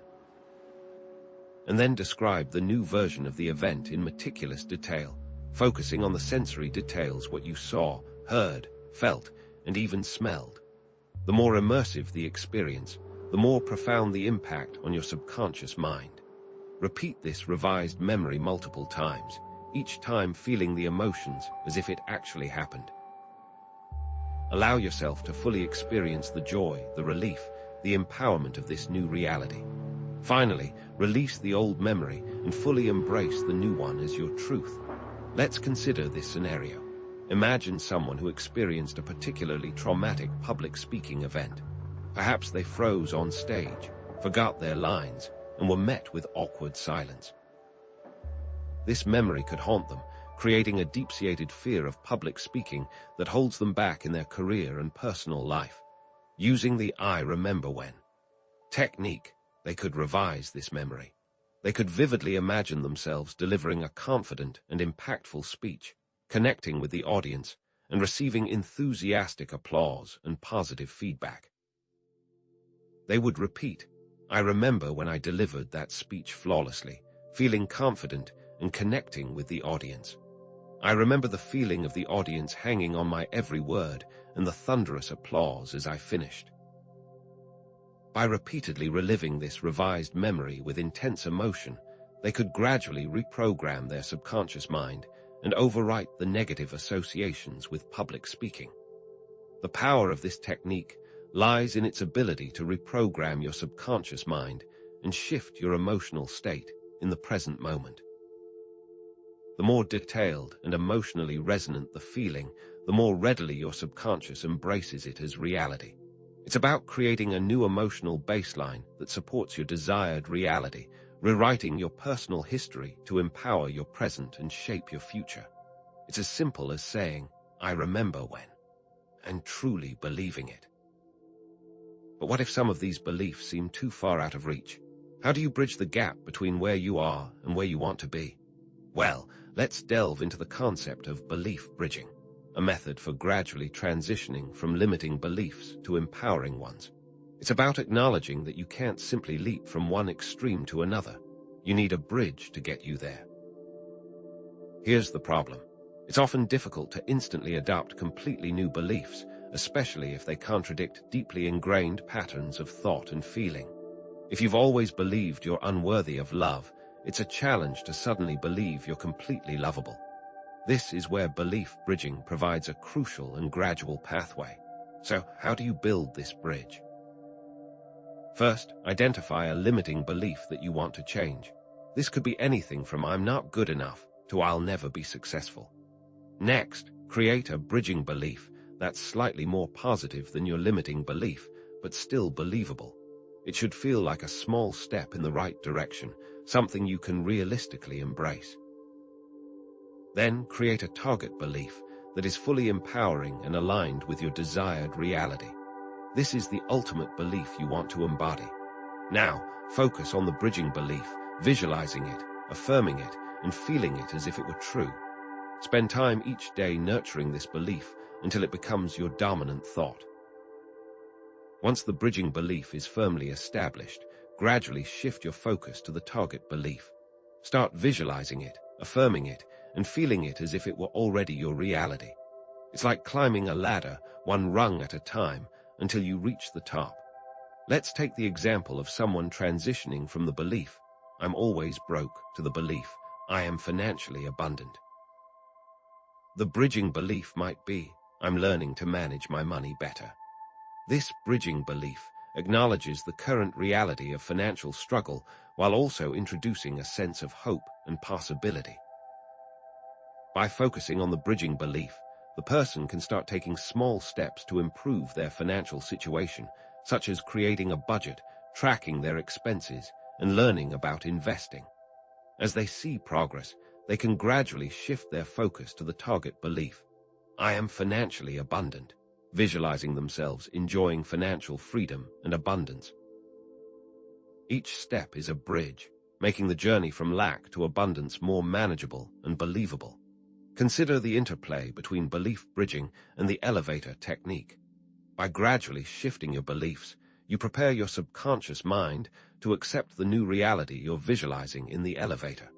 And then describe the new version of the event in meticulous detail, focusing on the sensory details, what you saw, heard, felt, and even smelled. The more immersive the experience, the more profound the impact on your subconscious mind. Repeat this revised memory multiple times, each time feeling the emotions as if it actually happened. Allow yourself to fully experience the joy, the relief, the empowerment of this new reality. Finally, release the old memory and fully embrace the new one as your truth. Let's consider this scenario. Imagine someone who experienced a particularly traumatic public speaking event. Perhaps they froze on stage, forgot their lines, and were met with awkward silence. This memory could haunt them, creating a deep-seated fear of public speaking that holds them back in their career and personal life. Using the I remember when technique, they could revise this memory. They could vividly imagine themselves delivering a confident and impactful speech, connecting with the audience, and receiving enthusiastic applause and positive feedback. They would repeat, I remember when I delivered that speech flawlessly, feeling confident and connecting with the audience. I remember the feeling of the audience hanging on my every word and the thunderous applause as I finished. By repeatedly reliving this revised memory with intense emotion, they could gradually reprogram their subconscious mind and overwrite the negative associations with public speaking. The power of this technique lies in its ability to reprogram your subconscious mind and shift your emotional state in the present moment. The more detailed and emotionally resonant the feeling, the more readily your subconscious embraces it as reality. It's about creating a new emotional baseline that supports your desired reality, rewriting your personal history to empower your present and shape your future. It's as simple as saying, I remember when, and truly believing it. But what if some of these beliefs seem too far out of reach? How do you bridge the gap between where you are and where you want to be? Well, let's delve into the concept of belief bridging, a method for gradually transitioning from limiting beliefs to empowering ones. It's about acknowledging that you can't simply leap from one extreme to another. You need a bridge to get you there. Here's the problem. It's often difficult to instantly adopt completely new beliefs, especially if they contradict deeply ingrained patterns of thought and feeling. If you've always believed you're unworthy of love, it's a challenge to suddenly believe you're completely lovable. This is where belief bridging provides a crucial and gradual pathway. So, how do you build this bridge? First, identify a limiting belief that you want to change. This could be anything from I'm not good enough to I'll never be successful. Next, create a bridging belief that's slightly more positive than your limiting belief, but still believable. It should feel like a small step in the right direction, something you can realistically embrace. Then create a target belief that is fully empowering and aligned with your desired reality. This is the ultimate belief you want to embody. Now, focus on the bridging belief, visualizing it, affirming it, and feeling it as if it were true. Spend time each day nurturing this belief until it becomes your dominant thought. Once the bridging belief is firmly established, gradually shift your focus to the target belief. Start visualizing it, affirming it, and feeling it as if it were already your reality. It's like climbing a ladder, one rung at a time, until you reach the top. Let's take the example of someone transitioning from the belief, "I'm always broke," to the belief, "I am financially abundant." The bridging belief might be, "I'm learning to manage my money better." This bridging belief acknowledges the current reality of financial struggle while also introducing a sense of hope and possibility. By focusing on the bridging belief, the person can start taking small steps to improve their financial situation, such as creating a budget, tracking their expenses, and learning about investing. As they see progress, they can gradually shift their focus to the target belief, "I am financially abundant," visualizing themselves enjoying financial freedom and abundance. Each step is a bridge, making the journey from lack to abundance more manageable and believable. Consider the interplay between belief bridging and the elevator technique. By gradually shifting your beliefs, you prepare your subconscious mind to accept the new reality you're visualizing in the elevator.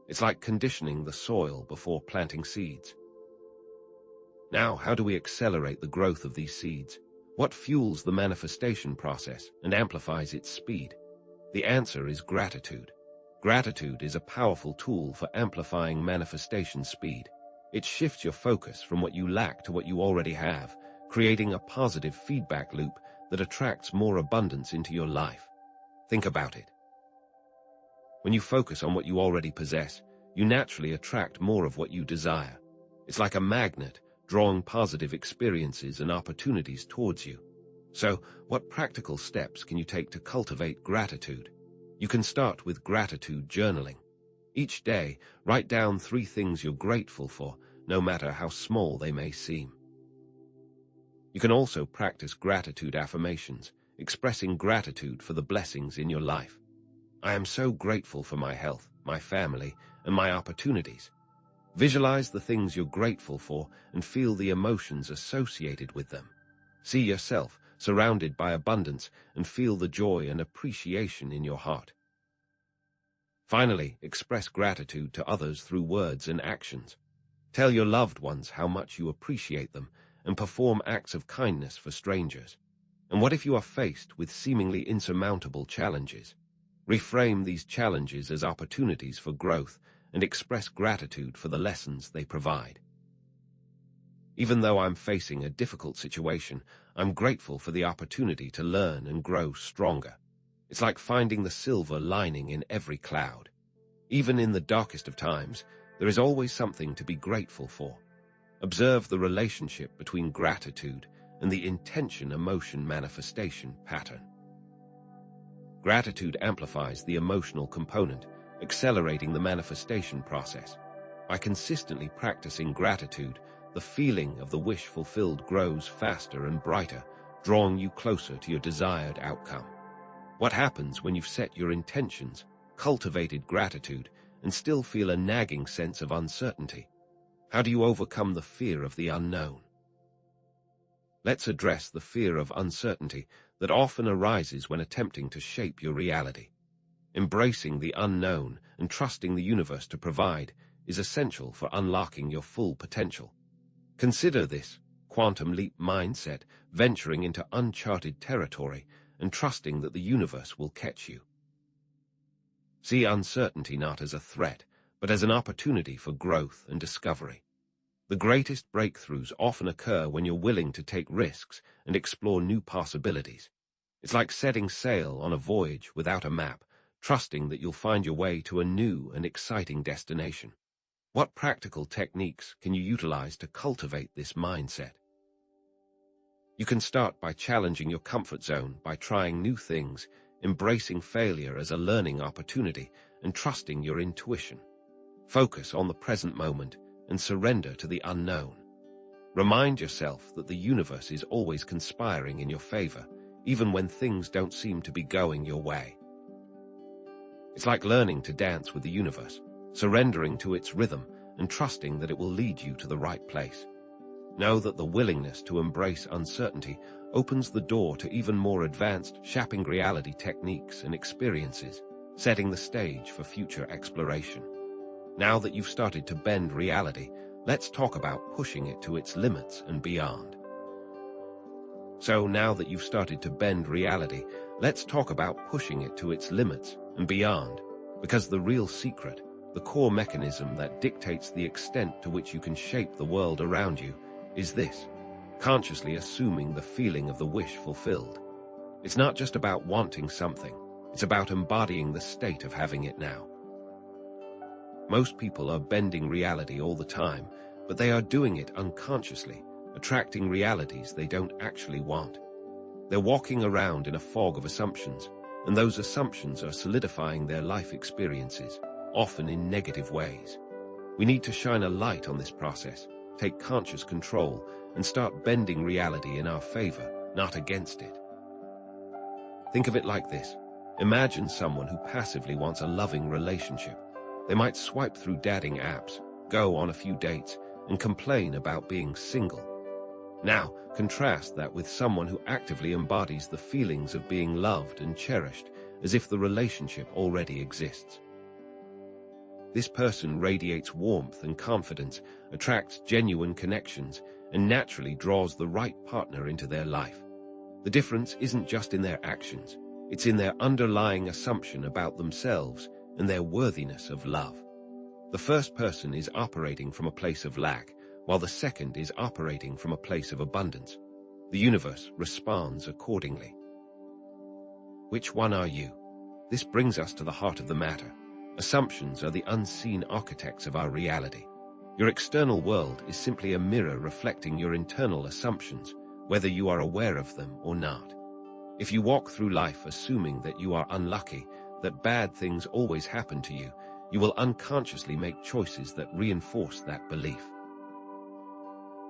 It's like conditioning the soil before planting seeds. Now, how do we accelerate the growth of these seeds? What fuels the manifestation process and amplifies its speed? The answer is gratitude. Gratitude is a powerful tool for amplifying manifestation speed. It shifts your focus from what you lack to what you already have, creating a positive feedback loop that attracts more abundance into your life. Think about it. When you focus on what you already possess, you naturally attract more of what you desire. It's like a magnet, drawing positive experiences and opportunities towards you. So, what practical steps can you take to cultivate gratitude? You can start with gratitude journaling. Each day, write down 3 things you're grateful for, no matter how small they may seem. You can also practice gratitude affirmations, expressing gratitude for the blessings in your life. "I am so grateful for my health, my family, and my opportunities." Visualize the things you're grateful for and feel the emotions associated with them. See yourself surrounded by abundance and feel the joy and appreciation in your heart. Finally, express gratitude to others through words and actions. Tell your loved ones how much you appreciate them and perform acts of kindness for strangers. And what if you are faced with seemingly insurmountable challenges? Reframe these challenges as opportunities for growth and express gratitude for the lessons they provide. Even though I'm facing a difficult situation, I'm grateful for the opportunity to learn and grow stronger. It's like finding the silver lining in every cloud. Even in the darkest of times, there is always something to be grateful for. Observe the relationship between gratitude and the intention-emotion manifestation pattern. Gratitude amplifies the emotional component, accelerating the manifestation process. By consistently practicing gratitude, the feeling of the wish fulfilled grows faster and brighter, drawing you closer to your desired outcome. What happens when you've set your intentions, cultivated gratitude, and still feel a nagging sense of uncertainty? How do you overcome the fear of the unknown? Let's address the fear of uncertainty that often arises when attempting to shape your reality. Embracing the unknown and trusting the universe to provide is essential for unlocking your full potential. Consider this quantum leap mindset, venturing into uncharted territory and trusting that the universe will catch you. See uncertainty not as a threat, but as an opportunity for growth and discovery. The greatest breakthroughs often occur when you're willing to take risks and explore new possibilities. It's like setting sail on a voyage without a map, trusting that you'll find your way to a new and exciting destination. What practical techniques can you utilize to cultivate this mindset? You can start by challenging your comfort zone by trying new things, embracing failure as a learning opportunity, and trusting your intuition. Focus on the present moment and surrender to the unknown. Remind yourself that the universe is always conspiring in your favor, even when things don't seem to be going your way. It's like learning to dance with the universe. surrendering to its rhythm and trusting that it will lead you to the right place. Know that the willingness to embrace uncertainty opens the door to even more advanced shaping reality techniques and experiences, setting the stage for future exploration. Now that you've started to bend reality, let's talk about pushing it to its limits and beyond. So now that you've started to bend reality, let's talk about pushing it to its limits and beyond, because the real secret, the core mechanism that dictates the extent to which you can shape the world around you, is this: consciously assuming the feeling of the wish fulfilled. It's not just about wanting something, it's about embodying the state of having it now. Most people are bending reality all the time, but they are doing it unconsciously, attracting realities they don't actually want. They're walking around in a fog of assumptions, and those assumptions are solidifying their life experiences, often in negative ways. We need to shine a light on this process, take conscious control, and start bending reality in our favor, not against it. Think of it like this. Imagine someone who passively wants a loving relationship. They might swipe through dating apps, go on a few dates, and complain about being single. Now, contrast that with someone who actively embodies the feelings of being loved and cherished, as if the relationship already exists. This person radiates warmth and confidence, attracts genuine connections, and naturally draws the right partner into their life. The difference isn't just in their actions, it's in their underlying assumption about themselves and their worthiness of love. The first person is operating from a place of lack, while the second is operating from a place of abundance. The universe responds accordingly. Which one are you? This brings us to the heart of the matter. Assumptions are the unseen architects of our reality. Your external world is simply a mirror reflecting your internal assumptions, whether you are aware of them or not. If you walk through life assuming that you are unlucky, that bad things always happen to you, you will unconsciously make choices that reinforce that belief.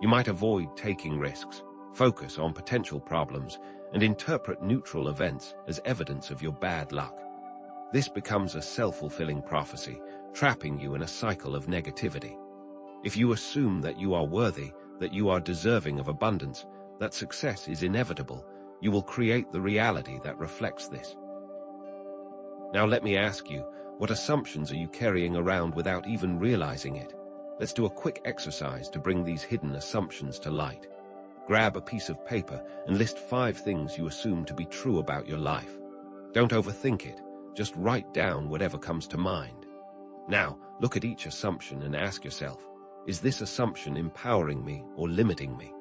You might avoid taking risks, focus on potential problems, and interpret neutral events as evidence of your bad luck. This becomes a self-fulfilling prophecy, trapping you in a cycle of negativity. If you assume that you are worthy, that you are deserving of abundance, that success is inevitable, you will create the reality that reflects this. Now let me ask you, what assumptions are you carrying around without even realizing it? Let's do a quick exercise to bring these hidden assumptions to light. Grab a piece of paper and list 5 things you assume to be true about your life. Don't overthink it, just write down whatever comes to mind. Now, look at each assumption and ask yourself, is this assumption empowering me or limiting me?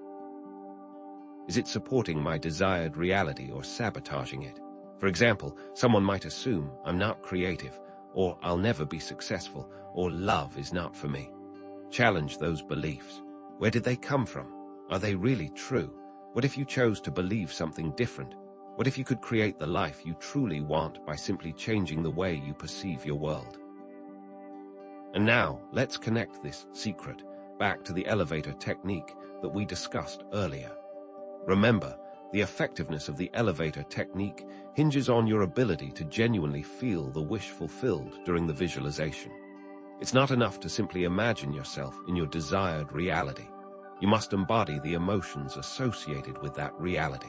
Is it supporting my desired reality or sabotaging it? For example, someone might assume I'm not creative, or I'll never be successful, or love is not for me. Challenge those beliefs. Where did they come from? Are they really true? What if you chose to believe something different? What if you could create the life you truly want by simply changing the way you perceive your world? And now, let's connect this secret back to the elevator technique that we discussed earlier. Remember, the effectiveness of the elevator technique hinges on your ability to genuinely feel the wish fulfilled during the visualization. It's not enough to simply imagine yourself in your desired reality. You must embody the emotions associated with that reality.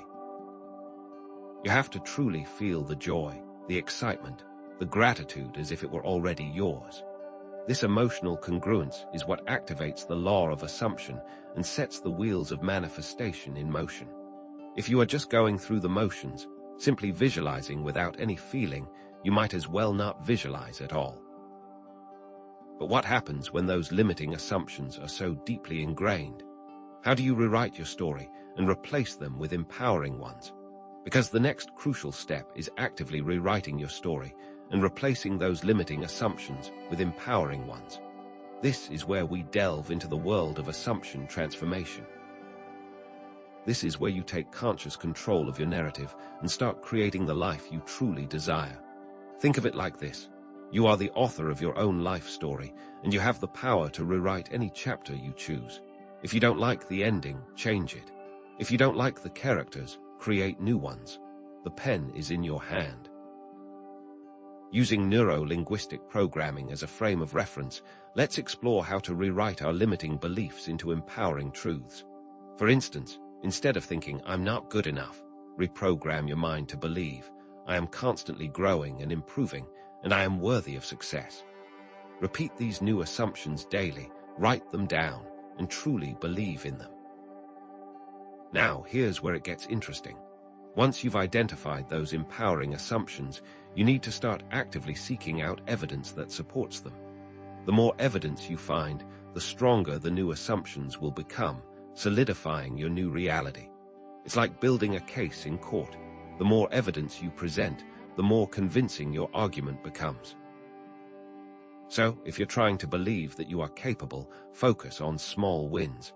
You have to truly feel the joy, the excitement, the gratitude as if it were already yours. This emotional congruence is what activates the law of assumption and sets the wheels of manifestation in motion. If you are just going through the motions, simply visualizing without any feeling, you might as well not visualize at all. But what happens when those limiting assumptions are so deeply ingrained? How do you rewrite your story and replace them with empowering ones? Because the next crucial step is actively rewriting your story and replacing those limiting assumptions with empowering ones. This is where we delve into the world of assumption transformation. This is where you take conscious control of your narrative and start creating the life you truly desire. Think of it like this. You are the author of your own life story, and you have the power to rewrite any chapter you choose. If you don't like the ending, change it. If you don't like the characters, create new ones. The pen is in your hand. Using neuro-linguistic programming as a frame of reference, let's explore how to rewrite our limiting beliefs into empowering truths. For instance, instead of thinking, "I'm not good enough," reprogram your mind to believe, "I am constantly growing and improving, and I am worthy of success." Repeat these new assumptions daily, write them down, and truly believe in them. Now, here's where it gets interesting. Once you've identified those empowering assumptions, you need to start actively seeking out evidence that supports them. The more evidence you find, the stronger the new assumptions will become, solidifying your new reality. It's like building a case in court. The more evidence you present, the more convincing your argument becomes. So, if you're trying to believe that you are capable, focus on small wins.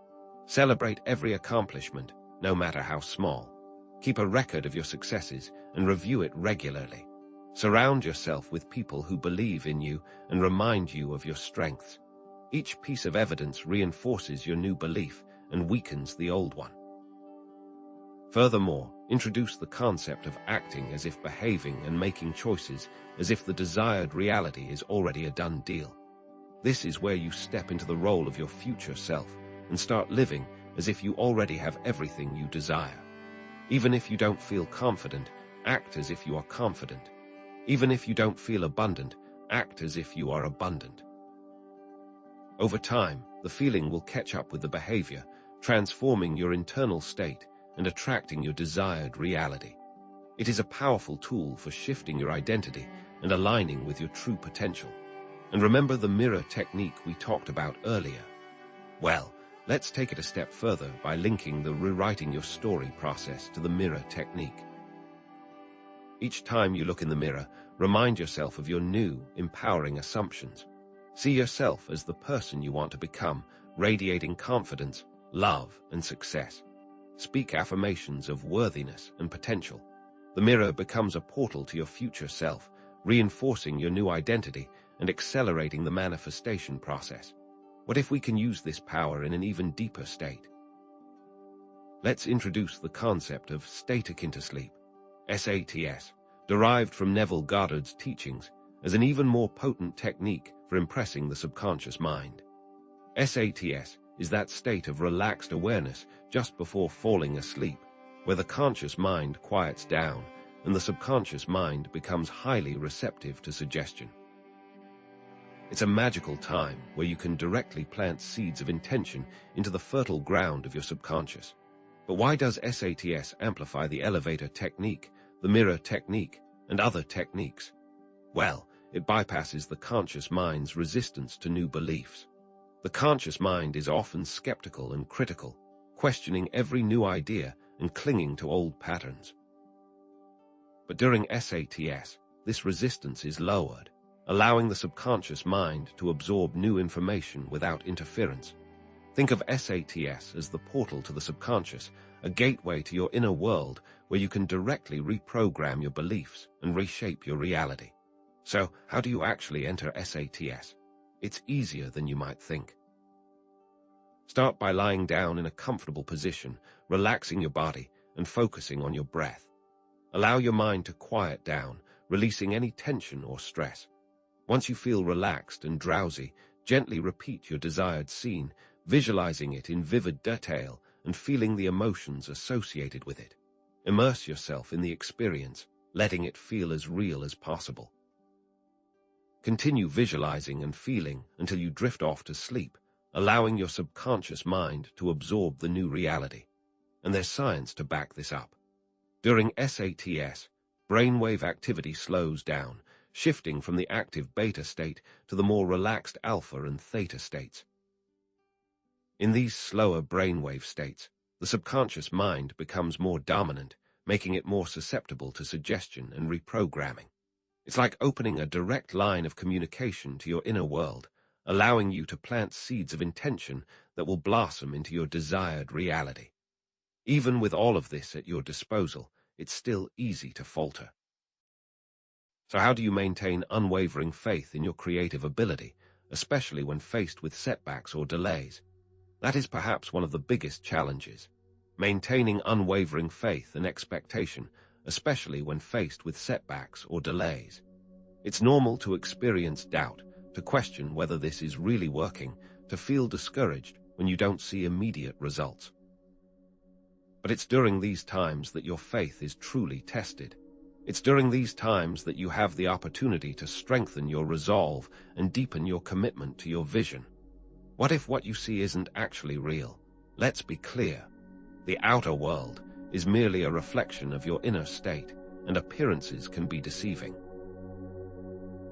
Celebrate every accomplishment, no matter how small. Keep a record of your successes and review it regularly. Surround yourself with people who believe in you and remind you of your strengths. Each piece of evidence reinforces your new belief and weakens the old one. Furthermore, introduce the concept of acting as if behaving and making choices as if the desired reality is already a done deal. This is where you step into the role of your future self and start living as if you already have everything you desire. Even if you don't feel confident, act as if you are confident. Even if you don't feel abundant, act as if you are abundant. Over time, the feeling will catch up with the behavior, transforming your internal state and attracting your desired reality. It is a powerful tool for shifting your identity and aligning with your true potential. And remember the mirror technique we talked about earlier? Well, let's take it a step further by linking the rewriting your story process to the mirror technique. Each time you look in the mirror, remind yourself of your new, empowering assumptions. See yourself as the person you want to become, radiating confidence, love, and success. Speak affirmations of worthiness and potential. The mirror becomes a portal to your future self, reinforcing your new identity and accelerating the manifestation process. What if we can use this power in an even deeper state? Let's introduce the concept of state akin to sleep, SATS, derived from Neville Goddard's teachings, as an even more potent technique for impressing the subconscious mind. SATS is that state of relaxed awareness just before falling asleep, where the conscious mind quiets down and the subconscious mind becomes highly receptive to suggestion. It's a magical time where you can directly plant seeds of intention into the fertile ground of your subconscious. But why does SATS amplify the elevator technique, the mirror technique, and other techniques? Well, it bypasses the conscious mind's resistance to new beliefs. The conscious mind is often skeptical and critical, questioning every new idea and clinging to old patterns. But during SATS, this resistance is lowered, allowing the subconscious mind to absorb new information without interference. Think of SATS as the portal to the subconscious, a gateway to your inner world where you can directly reprogram your beliefs and reshape your reality. So, how do you actually enter SATS? It's easier than you might think. Start by lying down in a comfortable position, relaxing your body, and focusing on your breath. Allow your mind to quiet down, releasing any tension or stress. Once you feel relaxed and drowsy, gently repeat your desired scene, visualizing it in vivid detail and feeling the emotions associated with it. Immerse yourself in the experience, letting it feel as real as possible. Continue visualizing and feeling until you drift off to sleep, allowing your subconscious mind to absorb the new reality. And there's science to back this up. During SATS, brainwave activity slows down, shifting from the active beta state to the more relaxed alpha and theta states. In these slower brainwave states, the subconscious mind becomes more dominant, making it more susceptible to suggestion and reprogramming. It's like opening a direct line of communication to your inner world, allowing you to plant seeds of intention that will blossom into your desired reality. Even with all of this at your disposal, it's still easy to falter. So how do you maintain unwavering faith in your creative ability, especially when faced with setbacks or delays? That is perhaps one of the biggest challenges. Maintaining unwavering faith and expectation, especially when faced with setbacks or delays. It's normal to experience doubt, to question whether this is really working, to feel discouraged when you don't see immediate results. But it's during these times that your faith is truly tested. It's during these times that you have the opportunity to strengthen your resolve and deepen your commitment to your vision. What if what you see isn't actually real? Let's be clear. The outer world is merely a reflection of your inner state, and appearances can be deceiving.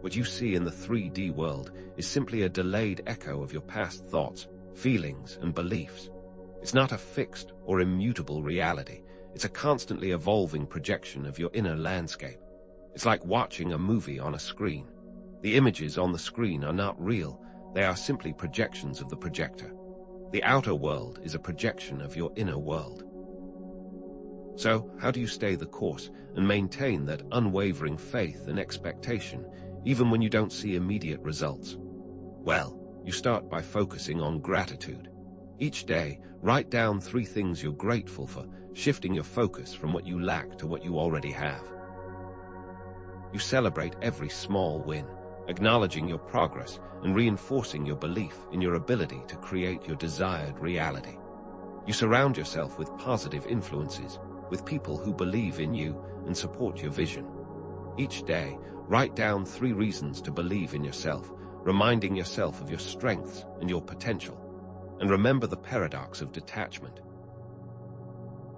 What you see in the 3D world is simply a delayed echo of your past thoughts, feelings, and beliefs. It's not a fixed or immutable reality. It's a constantly evolving projection of your inner landscape. It's like watching a movie on a screen. The images on the screen are not real. They are simply projections of the projector. The outer world is a projection of your inner world. So, how do you stay the course and maintain that unwavering faith and expectation, even when you don't see immediate results? Well, you start by focusing on gratitude. Each day, write down 3 things you're grateful for, shifting your focus from what you lack to what you already have. You celebrate every small win, acknowledging your progress and reinforcing your belief in your ability to create your desired reality. You surround yourself with positive influences, with people who believe in you and support your vision. Each day, write down 3 reasons to believe in yourself, reminding yourself of your strengths and your potential. And remember the paradox of detachment.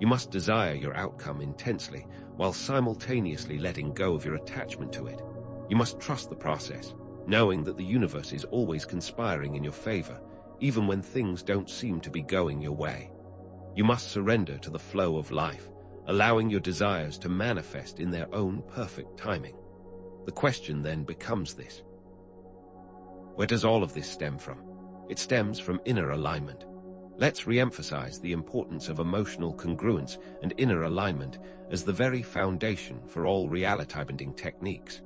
You must desire your outcome intensely while simultaneously letting go of your attachment to it. You must trust the process, knowing that the universe is always conspiring in your favor, even when things don't seem to be going your way. You must surrender to the flow of life, allowing your desires to manifest in their own perfect timing. The question then becomes this: where does all of this stem from? It stems from inner alignment. Let's re-emphasize the importance of emotional congruence and inner alignment as the very foundation for all reality-bending techniques.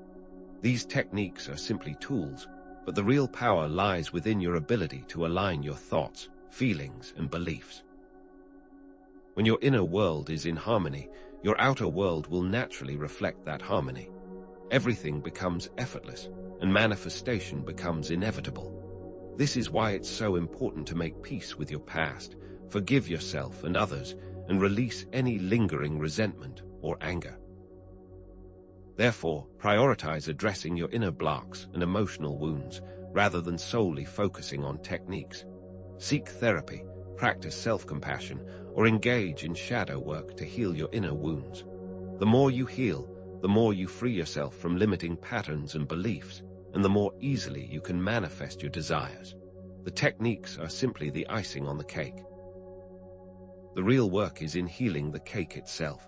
These techniques are simply tools, but the real power lies within your ability to align your thoughts, feelings, and beliefs. When your inner world is in harmony, your outer world will naturally reflect that harmony. Everything becomes effortless, and manifestation becomes inevitable. This is why it's so important to make peace with your past, forgive yourself and others, and release any lingering resentment or anger. Therefore, prioritize addressing your inner blocks and emotional wounds, rather than solely focusing on techniques. Seek therapy, practice self-compassion, or engage in shadow work to heal your inner wounds. The more you heal, the more you free yourself from limiting patterns and beliefs, and the more easily you can manifest your desires. The techniques are simply the icing on the cake. The real work is in healing the cake itself.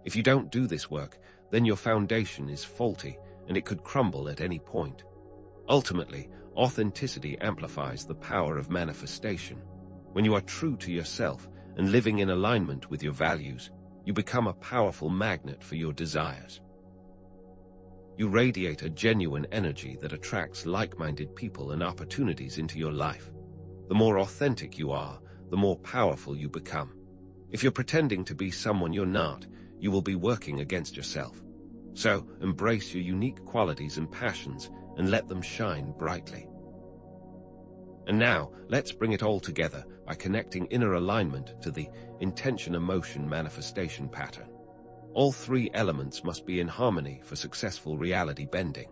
If you don't do this work, then your foundation is faulty and it could crumble at any point. Ultimately, authenticity amplifies the power of manifestation. When you are true to yourself and living in alignment with your values, you become a powerful magnet for your desires. You radiate a genuine energy that attracts like-minded people and opportunities into your life. The more authentic you are, the more powerful you become. If you're pretending to be someone you're not, you will be working against yourself. So, embrace your unique qualities and passions and let them shine brightly. And now, let's bring it all together by connecting inner alignment to the intention-emotion manifestation pattern. All 3 elements must be in harmony for successful reality bending.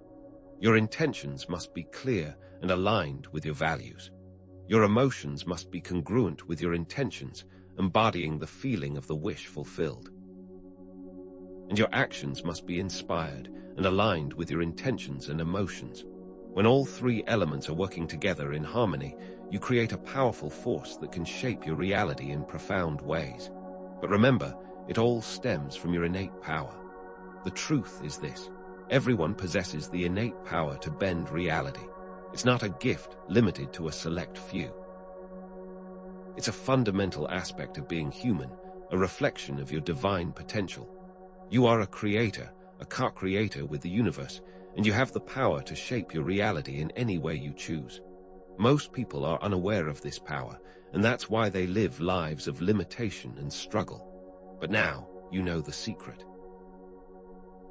Your intentions must be clear and aligned with your values. Your emotions must be congruent with your intentions, embodying the feeling of the wish fulfilled. And your actions must be inspired and aligned with your intentions and emotions. When all 3 elements are working together in harmony, you create a powerful force that can shape your reality in profound ways. But remember, it all stems from your innate power. The truth is this: everyone possesses the innate power to bend reality. It's not a gift limited to a select few. It's a fundamental aspect of being human, a reflection of your divine potential. You are a creator, a co-creator with the universe, and you have the power to shape your reality in any way you choose. Most people are unaware of this power, and that's why they live lives of limitation and struggle. But now, you know the secret.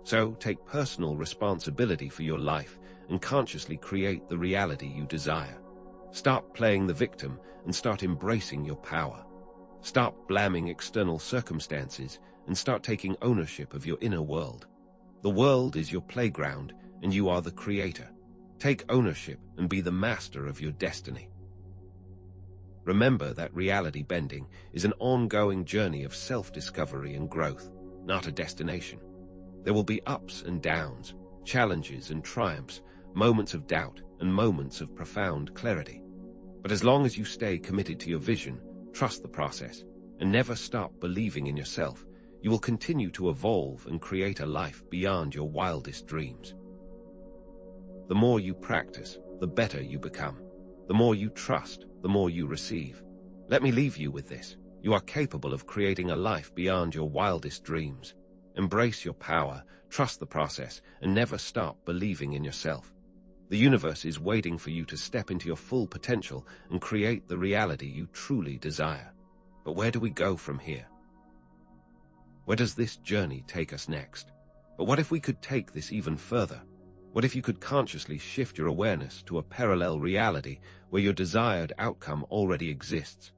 So take personal responsibility for your life and consciously create the reality you desire. Stop playing the victim and start embracing your power. Stop blaming external circumstances and start taking ownership of your inner world. The world is your playground and you are the creator. Take ownership and be the master of your destiny. Remember that reality bending is an ongoing journey of self-discovery and growth, not a destination. There will be ups and downs, challenges and triumphs, moments of doubt and moments of profound clarity. But as long as you stay committed to your vision, trust the process, and never stop believing in yourself, you will continue to evolve and create a life beyond your wildest dreams. The more you practice, the better you become. The more you trust, the more you receive. Let me leave you with this. You are capable of creating a life beyond your wildest dreams. Embrace your power, trust the process, and never stop believing in yourself. The universe is waiting for you to step into your full potential and create the reality you truly desire. But where do we go from here? Where does this journey take us next? But what if we could take this even further? What if you could consciously shift your awareness to a parallel reality where your desired outcome already exists?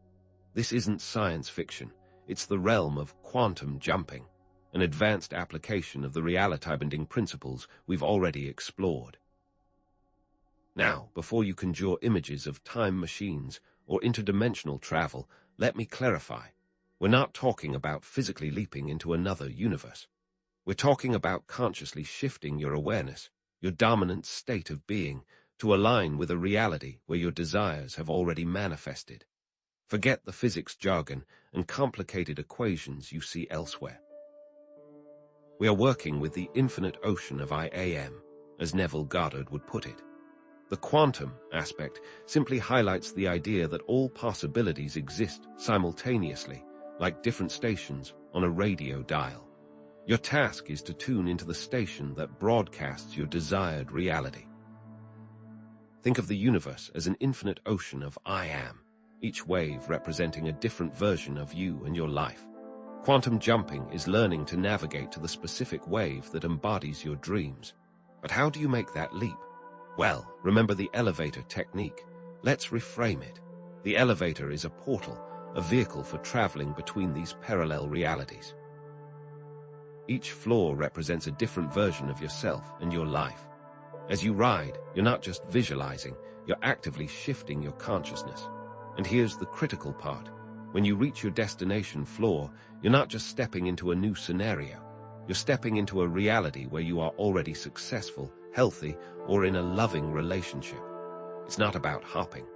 This isn't science fiction. It's the realm of quantum jumping, an advanced application of the reality-bending principles we've already explored. Now, before you conjure images of time machines or interdimensional travel, let me clarify. We're not talking about physically leaping into another universe. We're talking about consciously shifting your awareness, your dominant state of being, to align with a reality where your desires have already manifested. Forget the physics jargon and complicated equations you see elsewhere. We are working with the infinite ocean of I am, as Neville Goddard would put it. The quantum aspect simply highlights the idea that all possibilities exist simultaneously, like different stations on a radio dial. Your task is to tune into the station that broadcasts your desired reality. Think of the universe as an infinite ocean of I am, each wave representing a different version of you and your life. Quantum jumping is learning to navigate to the specific wave that embodies your dreams. But how do you make that leap? Well, remember the elevator technique. Let's reframe it. The elevator is a portal, a vehicle for traveling between these parallel realities. Each floor represents a different version of yourself and your life. As you ride, you're not just visualizing, you're actively shifting your consciousness. And here's the critical part. When you reach your destination floor, you're not just stepping into a new scenario. You're stepping into a reality where you are already successful, healthy, or in a loving relationship. It's not about hopping.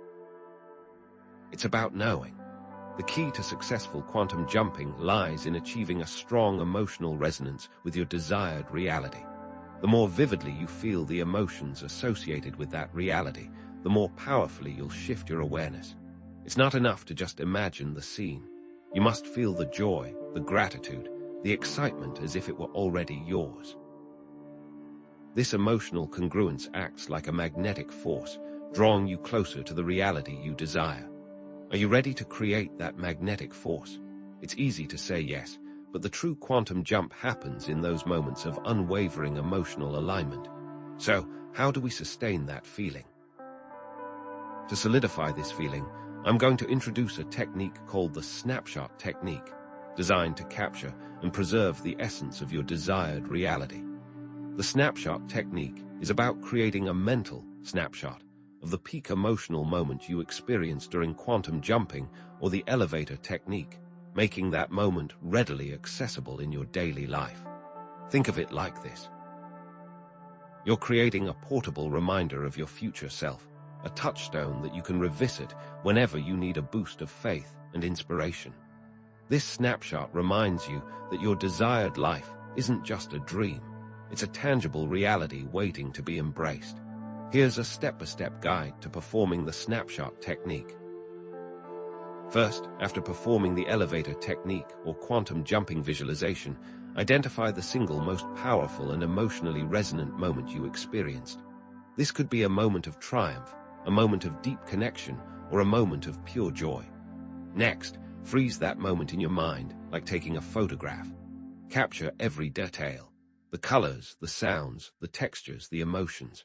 It's about knowing. The key to successful quantum jumping lies in achieving a strong emotional resonance with your desired reality. The more vividly you feel the emotions associated with that reality, the more powerfully you'll shift your awareness. It's not enough to just imagine the scene. You must feel the joy, the gratitude, the excitement as if it were already yours. This emotional congruence acts like a magnetic force, drawing you closer to the reality you desire. Are you ready to create that magnetic force? It's easy to say yes, but the true quantum jump happens in those moments of unwavering emotional alignment. So, how do we sustain that feeling? To solidify this feeling, I'm going to introduce a technique called the snapshot technique, designed to capture and preserve the essence of your desired reality. The snapshot technique is about creating a mental snapshot of the peak emotional moment you experience during quantum jumping or the elevator technique, making that moment readily accessible in your daily life. Think of it like this. You're creating a portable reminder of your future self, a touchstone that you can revisit whenever you need a boost of faith and inspiration. This snapshot reminds you that your desired life isn't just a dream. It's a tangible reality waiting to be embraced. Here's a step-by-step guide to performing the snapshot technique. First, after performing the elevator technique or quantum jumping visualization, identify the single most powerful and emotionally resonant moment you experienced. This could be a moment of triumph, a moment of deep connection, or a moment of pure joy. Next, freeze that moment in your mind, like taking a photograph. Capture every detail. The The colors, the sounds, the textures, the emotions.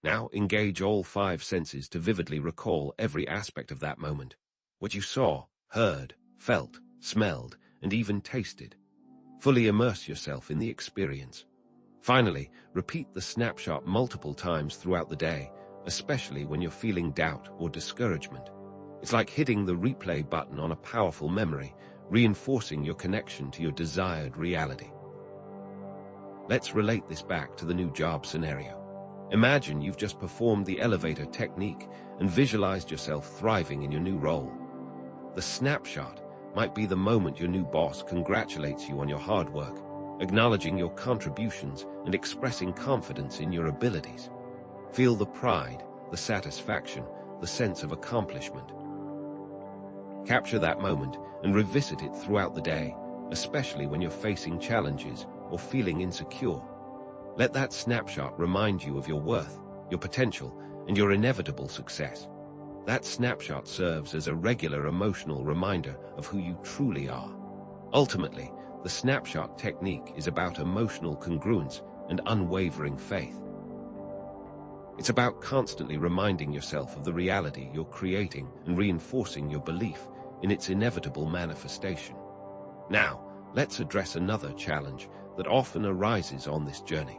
Now engage all 5 senses to vividly recall every aspect of that moment. What you saw, heard, felt, smelled, and even tasted. Fully immerse yourself in the experience. Finally, repeat the snapshot multiple times throughout the day, especially when you're feeling doubt or discouragement. It's like hitting the replay button on a powerful memory, reinforcing your connection to your desired reality. Let's relate this back to the new job scenario. Imagine you've just performed the elevator technique and visualized yourself thriving in your new role. The snapshot might be the moment your new boss congratulates you on your hard work, acknowledging your contributions and expressing confidence in your abilities. Feel the pride, the satisfaction, the sense of accomplishment. Capture that moment and revisit it throughout the day, especially when you're facing challenges or feeling insecure. Let that snapshot remind you of your worth, your potential, and your inevitable success. That snapshot serves as a regular emotional reminder of who you truly are. Ultimately, the snapshot technique is about emotional congruence and unwavering faith. It's about constantly reminding yourself of the reality you're creating and reinforcing your belief in its inevitable manifestation. Now, let's address another challenge that often arises on this journey: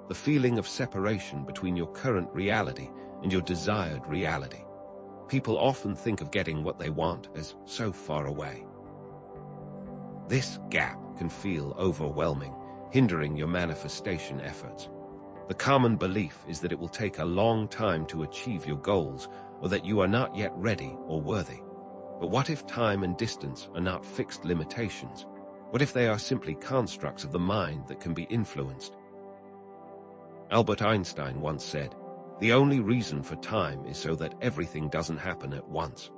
the feeling of separation between your current reality and your desired reality. People often think of getting what they want as so far away. This gap can feel overwhelming, hindering your manifestation efforts. The common belief is that it will take a long time to achieve your goals, or that you are not yet ready or worthy. But what if time and distance are not fixed limitations? What if they are simply constructs of the mind that can be influenced? Albert Einstein once said, "The only reason for time is so that everything doesn't happen at once."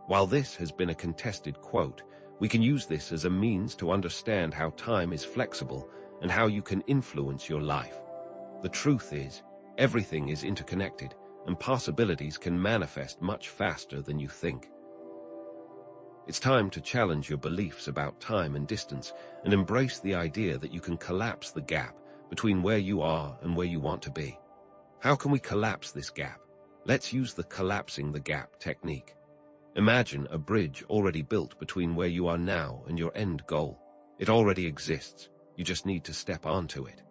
While this has been a contested quote, we can use this as a means to understand how time is flexible and how you can influence your life. The truth is, everything is interconnected, and possibilities can manifest much faster than you think. It's time to challenge your beliefs about time and distance and embrace the idea that you can collapse the gap between where you are and where you want to be. How can we collapse this gap? Let's use the collapsing the gap technique. Imagine a bridge already built between where you are now and your end goal. It already exists. You just need to step onto it.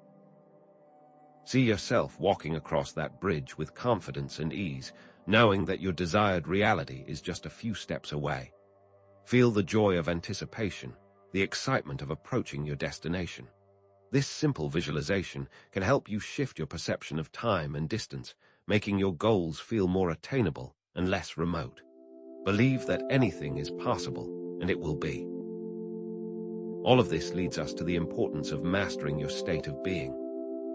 See yourself walking across that bridge with confidence and ease, knowing that your desired reality is just a few steps away. Feel the joy of anticipation, the excitement of approaching your destination. This simple visualization can help you shift your perception of time and distance, making your goals feel more attainable and less remote. Believe that anything is possible, and it will be. All of this leads us to the importance of mastering your state of being.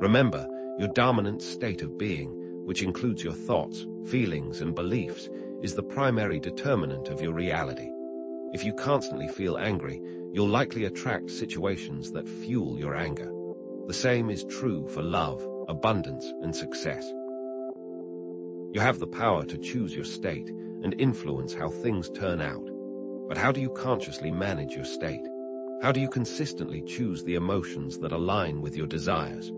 Remember, your dominant state of being, which includes your thoughts, feelings, and beliefs, is the primary determinant of your reality. If you constantly feel angry, you'll likely attract situations that fuel your anger. The same is true for love, abundance, and success. You have the power to choose your state and influence how things turn out. But how do you consciously manage your state? How do you consistently choose the emotions that align with your desires?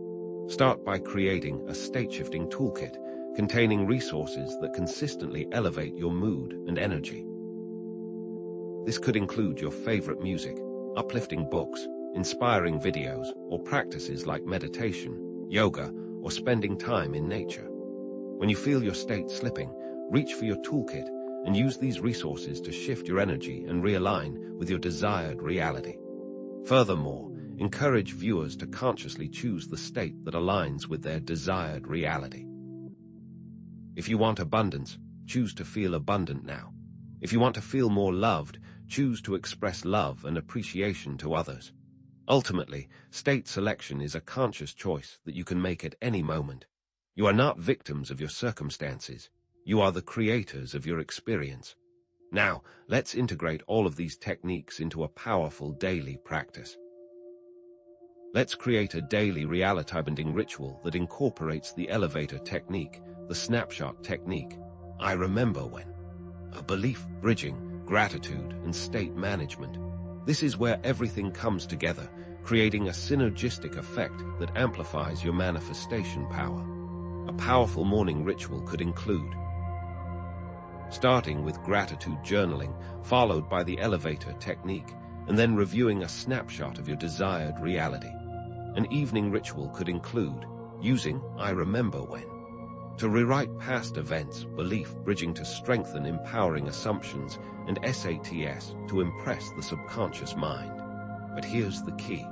Start by creating a state-shifting toolkit containing resources that consistently elevate your mood and energy. This could include your favorite music, uplifting books, inspiring videos, or practices like meditation, yoga, or spending time in nature. When you feel your state slipping, reach for your toolkit and use these resources to shift your energy and realign with your desired reality. Furthermore, encourage viewers to consciously choose the state that aligns with their desired reality. If you want abundance, choose to feel abundant now. If you want to feel more loved, choose to express love and appreciation to others. Ultimately, state selection is a conscious choice that you can make at any moment. You are not victims of your circumstances. You are the creators of your experience. Now, let's integrate all of these techniques into a powerful daily practice. Let's create a daily reality-bending ritual that incorporates the elevator technique, the snapshot technique, I remember when, a belief bridging, gratitude, and state management. This is where everything comes together, creating a synergistic effect that amplifies your manifestation power. A powerful morning ritual could include starting with gratitude journaling, followed by the elevator technique, and then reviewing a snapshot of your desired reality. An evening ritual could include using I remember when to rewrite past events, belief bridging to strengthen empowering assumptions, and SATs to impress the subconscious mind. But here's the key.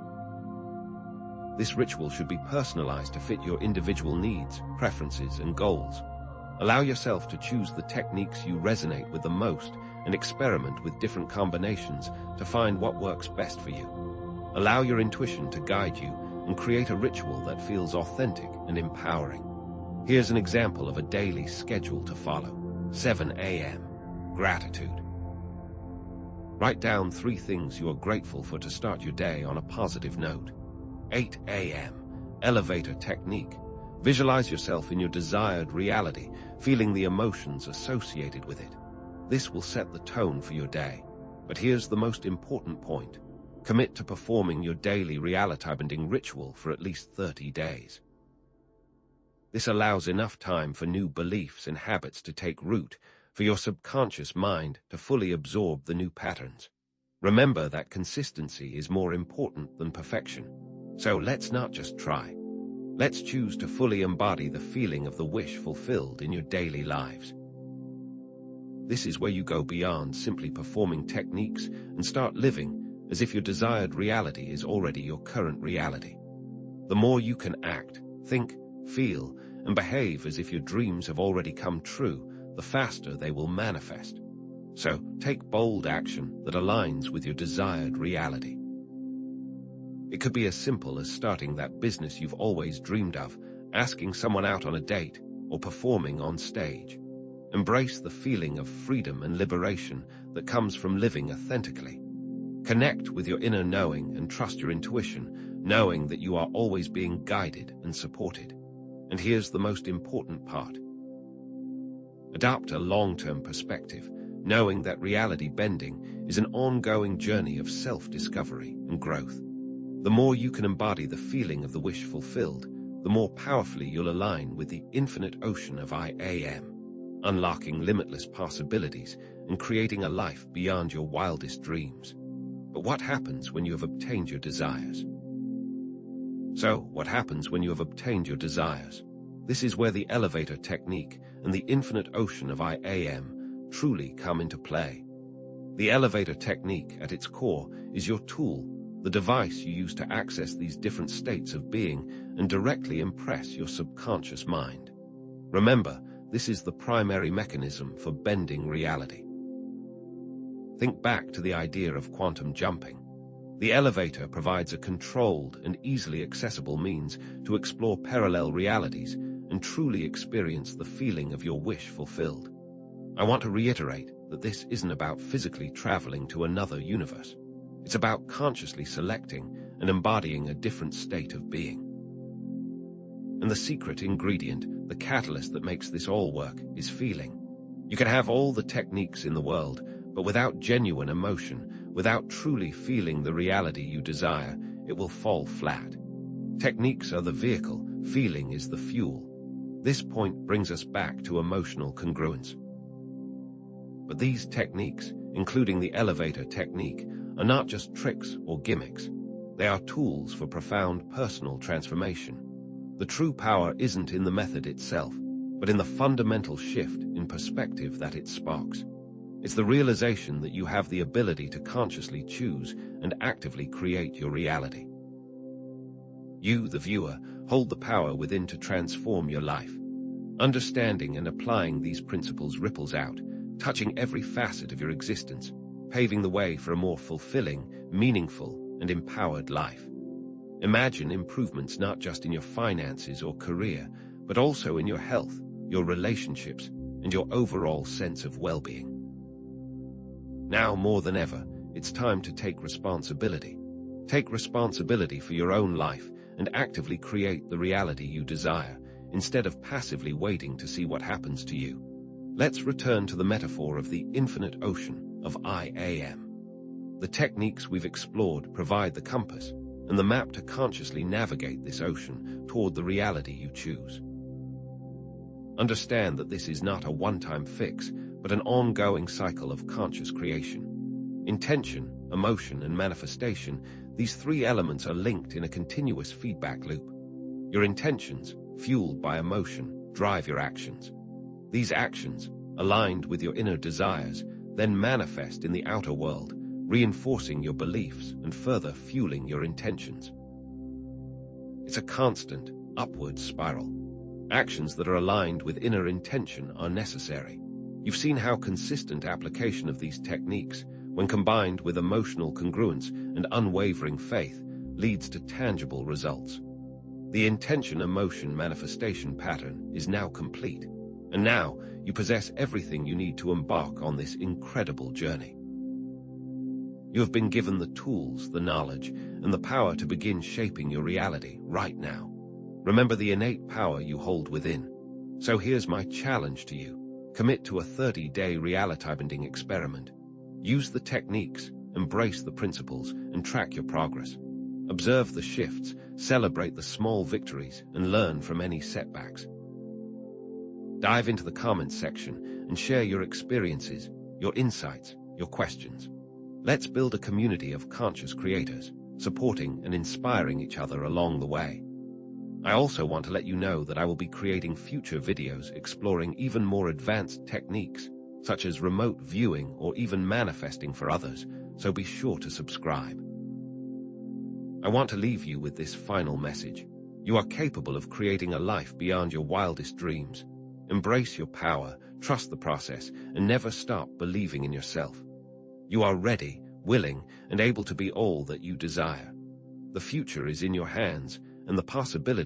This ritual should be personalized to fit your individual needs, preferences, and goals. Allow yourself to choose the techniques you resonate with the most and experiment with different combinations to find what works best for you. Allow your intuition to guide you and create a ritual that feels authentic and empowering. Here's an example of a daily schedule to follow. 7 a.m. Gratitude. Write down 3 things you are grateful for to start your day on a positive note. 8 a.m. Elevator technique. Visualize yourself in your desired reality, feeling the emotions associated with it. This will set the tone for your day. But here's the most important point. Commit to performing your daily reality-bending ritual for at least 30 days. This allows enough time for new beliefs and habits to take root, for your subconscious mind to fully absorb the new patterns. Remember that consistency is more important than perfection. So let's not just try. Let's choose to fully embody the feeling of the wish fulfilled in your daily lives. This is where you go beyond simply performing techniques and start living as if your desired reality is already your current reality. The more you can act, think, feel, and behave as if your dreams have already come true, the faster they will manifest. So take bold action that aligns with your desired reality. It could be as simple as starting that business you've always dreamed of, asking someone out on a date, or performing on stage. Embrace the feeling of freedom and liberation that comes from living authentically. Connect with your inner knowing and trust your intuition, knowing that you are always being guided and supported. And here's the most important part. Adopt a long-term perspective, knowing that reality bending is an ongoing journey of self-discovery and growth. The more you can embody the feeling of the wish fulfilled, the more powerfully you'll align with the infinite ocean of I am, unlocking limitless possibilities and creating a life beyond your wildest dreams. But what happens when you have obtained your desires? What happens when you have obtained your desires? This is where the elevator technique and the infinite ocean of I am truly come into play. The elevator technique, at its core, is your tool, the device you use to access these different states of being and directly impress your subconscious mind. Remember, this is the primary mechanism for bending reality. Think back to the idea of quantum jumping. The elevator provides a controlled and easily accessible means to explore parallel realities and truly experience the feeling of your wish fulfilled. I want to reiterate that this isn't about physically traveling to another universe. It's about consciously selecting and embodying a different state of being. And the secret ingredient, the catalyst that makes this all work, is feeling. You can have all the techniques in the world, but without genuine emotion, without truly feeling the reality you desire, it will fall flat. Techniques are the vehicle, feeling is the fuel. This point brings us back to emotional congruence. But these techniques, including the elevator technique, are not just tricks or gimmicks. They are tools for profound personal transformation. The true power isn't in the method itself, but in the fundamental shift in perspective that it sparks. It's the realization that you have the ability to consciously choose and actively create your reality. You, the viewer, hold the power within to transform your life. Understanding and applying these principles ripples out, touching every facet of your existence, paving the way for a more fulfilling, meaningful, and empowered life. Imagine improvements not just in your finances or career, but also in your health, your relationships, and your overall sense of well-being. Now more than ever, it's time to take responsibility. Take responsibility for your own life and actively create the reality you desire, instead of passively waiting to see what happens to you. Let's return to the metaphor of the infinite ocean of I am. The techniques we've explored provide the compass, and the map to consciously navigate this ocean toward the reality you choose. Understand that this is not a one-time fix, but an ongoing cycle of conscious creation. Intention, emotion, and manifestation, these three elements are linked in a continuous feedback loop. Your intentions, fueled by emotion, drive your actions. These actions, aligned with your inner desires, then manifest in the outer world, reinforcing your beliefs and further fueling your intentions. It's a constant, upward spiral. Actions that are aligned with inner intention are necessary. You've seen how consistent application of these techniques, when combined with emotional congruence and unwavering faith, leads to tangible results. The intention-emotion manifestation pattern is now complete, and now you possess everything you need to embark on this incredible journey. You have been given the tools, the knowledge, and the power to begin shaping your reality right now. Remember the innate power you hold within. So here's my challenge to you. Commit to a 30-day reality-bending experiment. Use the techniques, embrace the principles, and track your progress. Observe the shifts, celebrate the small victories, and learn from any setbacks. Dive into the comments section and share your experiences, your insights, your questions. Let's build a community of conscious creators, supporting and inspiring each other along the way. I also want to let you know that I will be creating future videos exploring even more advanced techniques, such as remote viewing or even manifesting for others, so be sure to subscribe. I want to leave you with this final message. You are capable of creating a life beyond your wildest dreams. Embrace your power, trust the process, and never stop believing in yourself. You are ready, willing, and able to be all that you desire. The future is in your hands, and the possibilities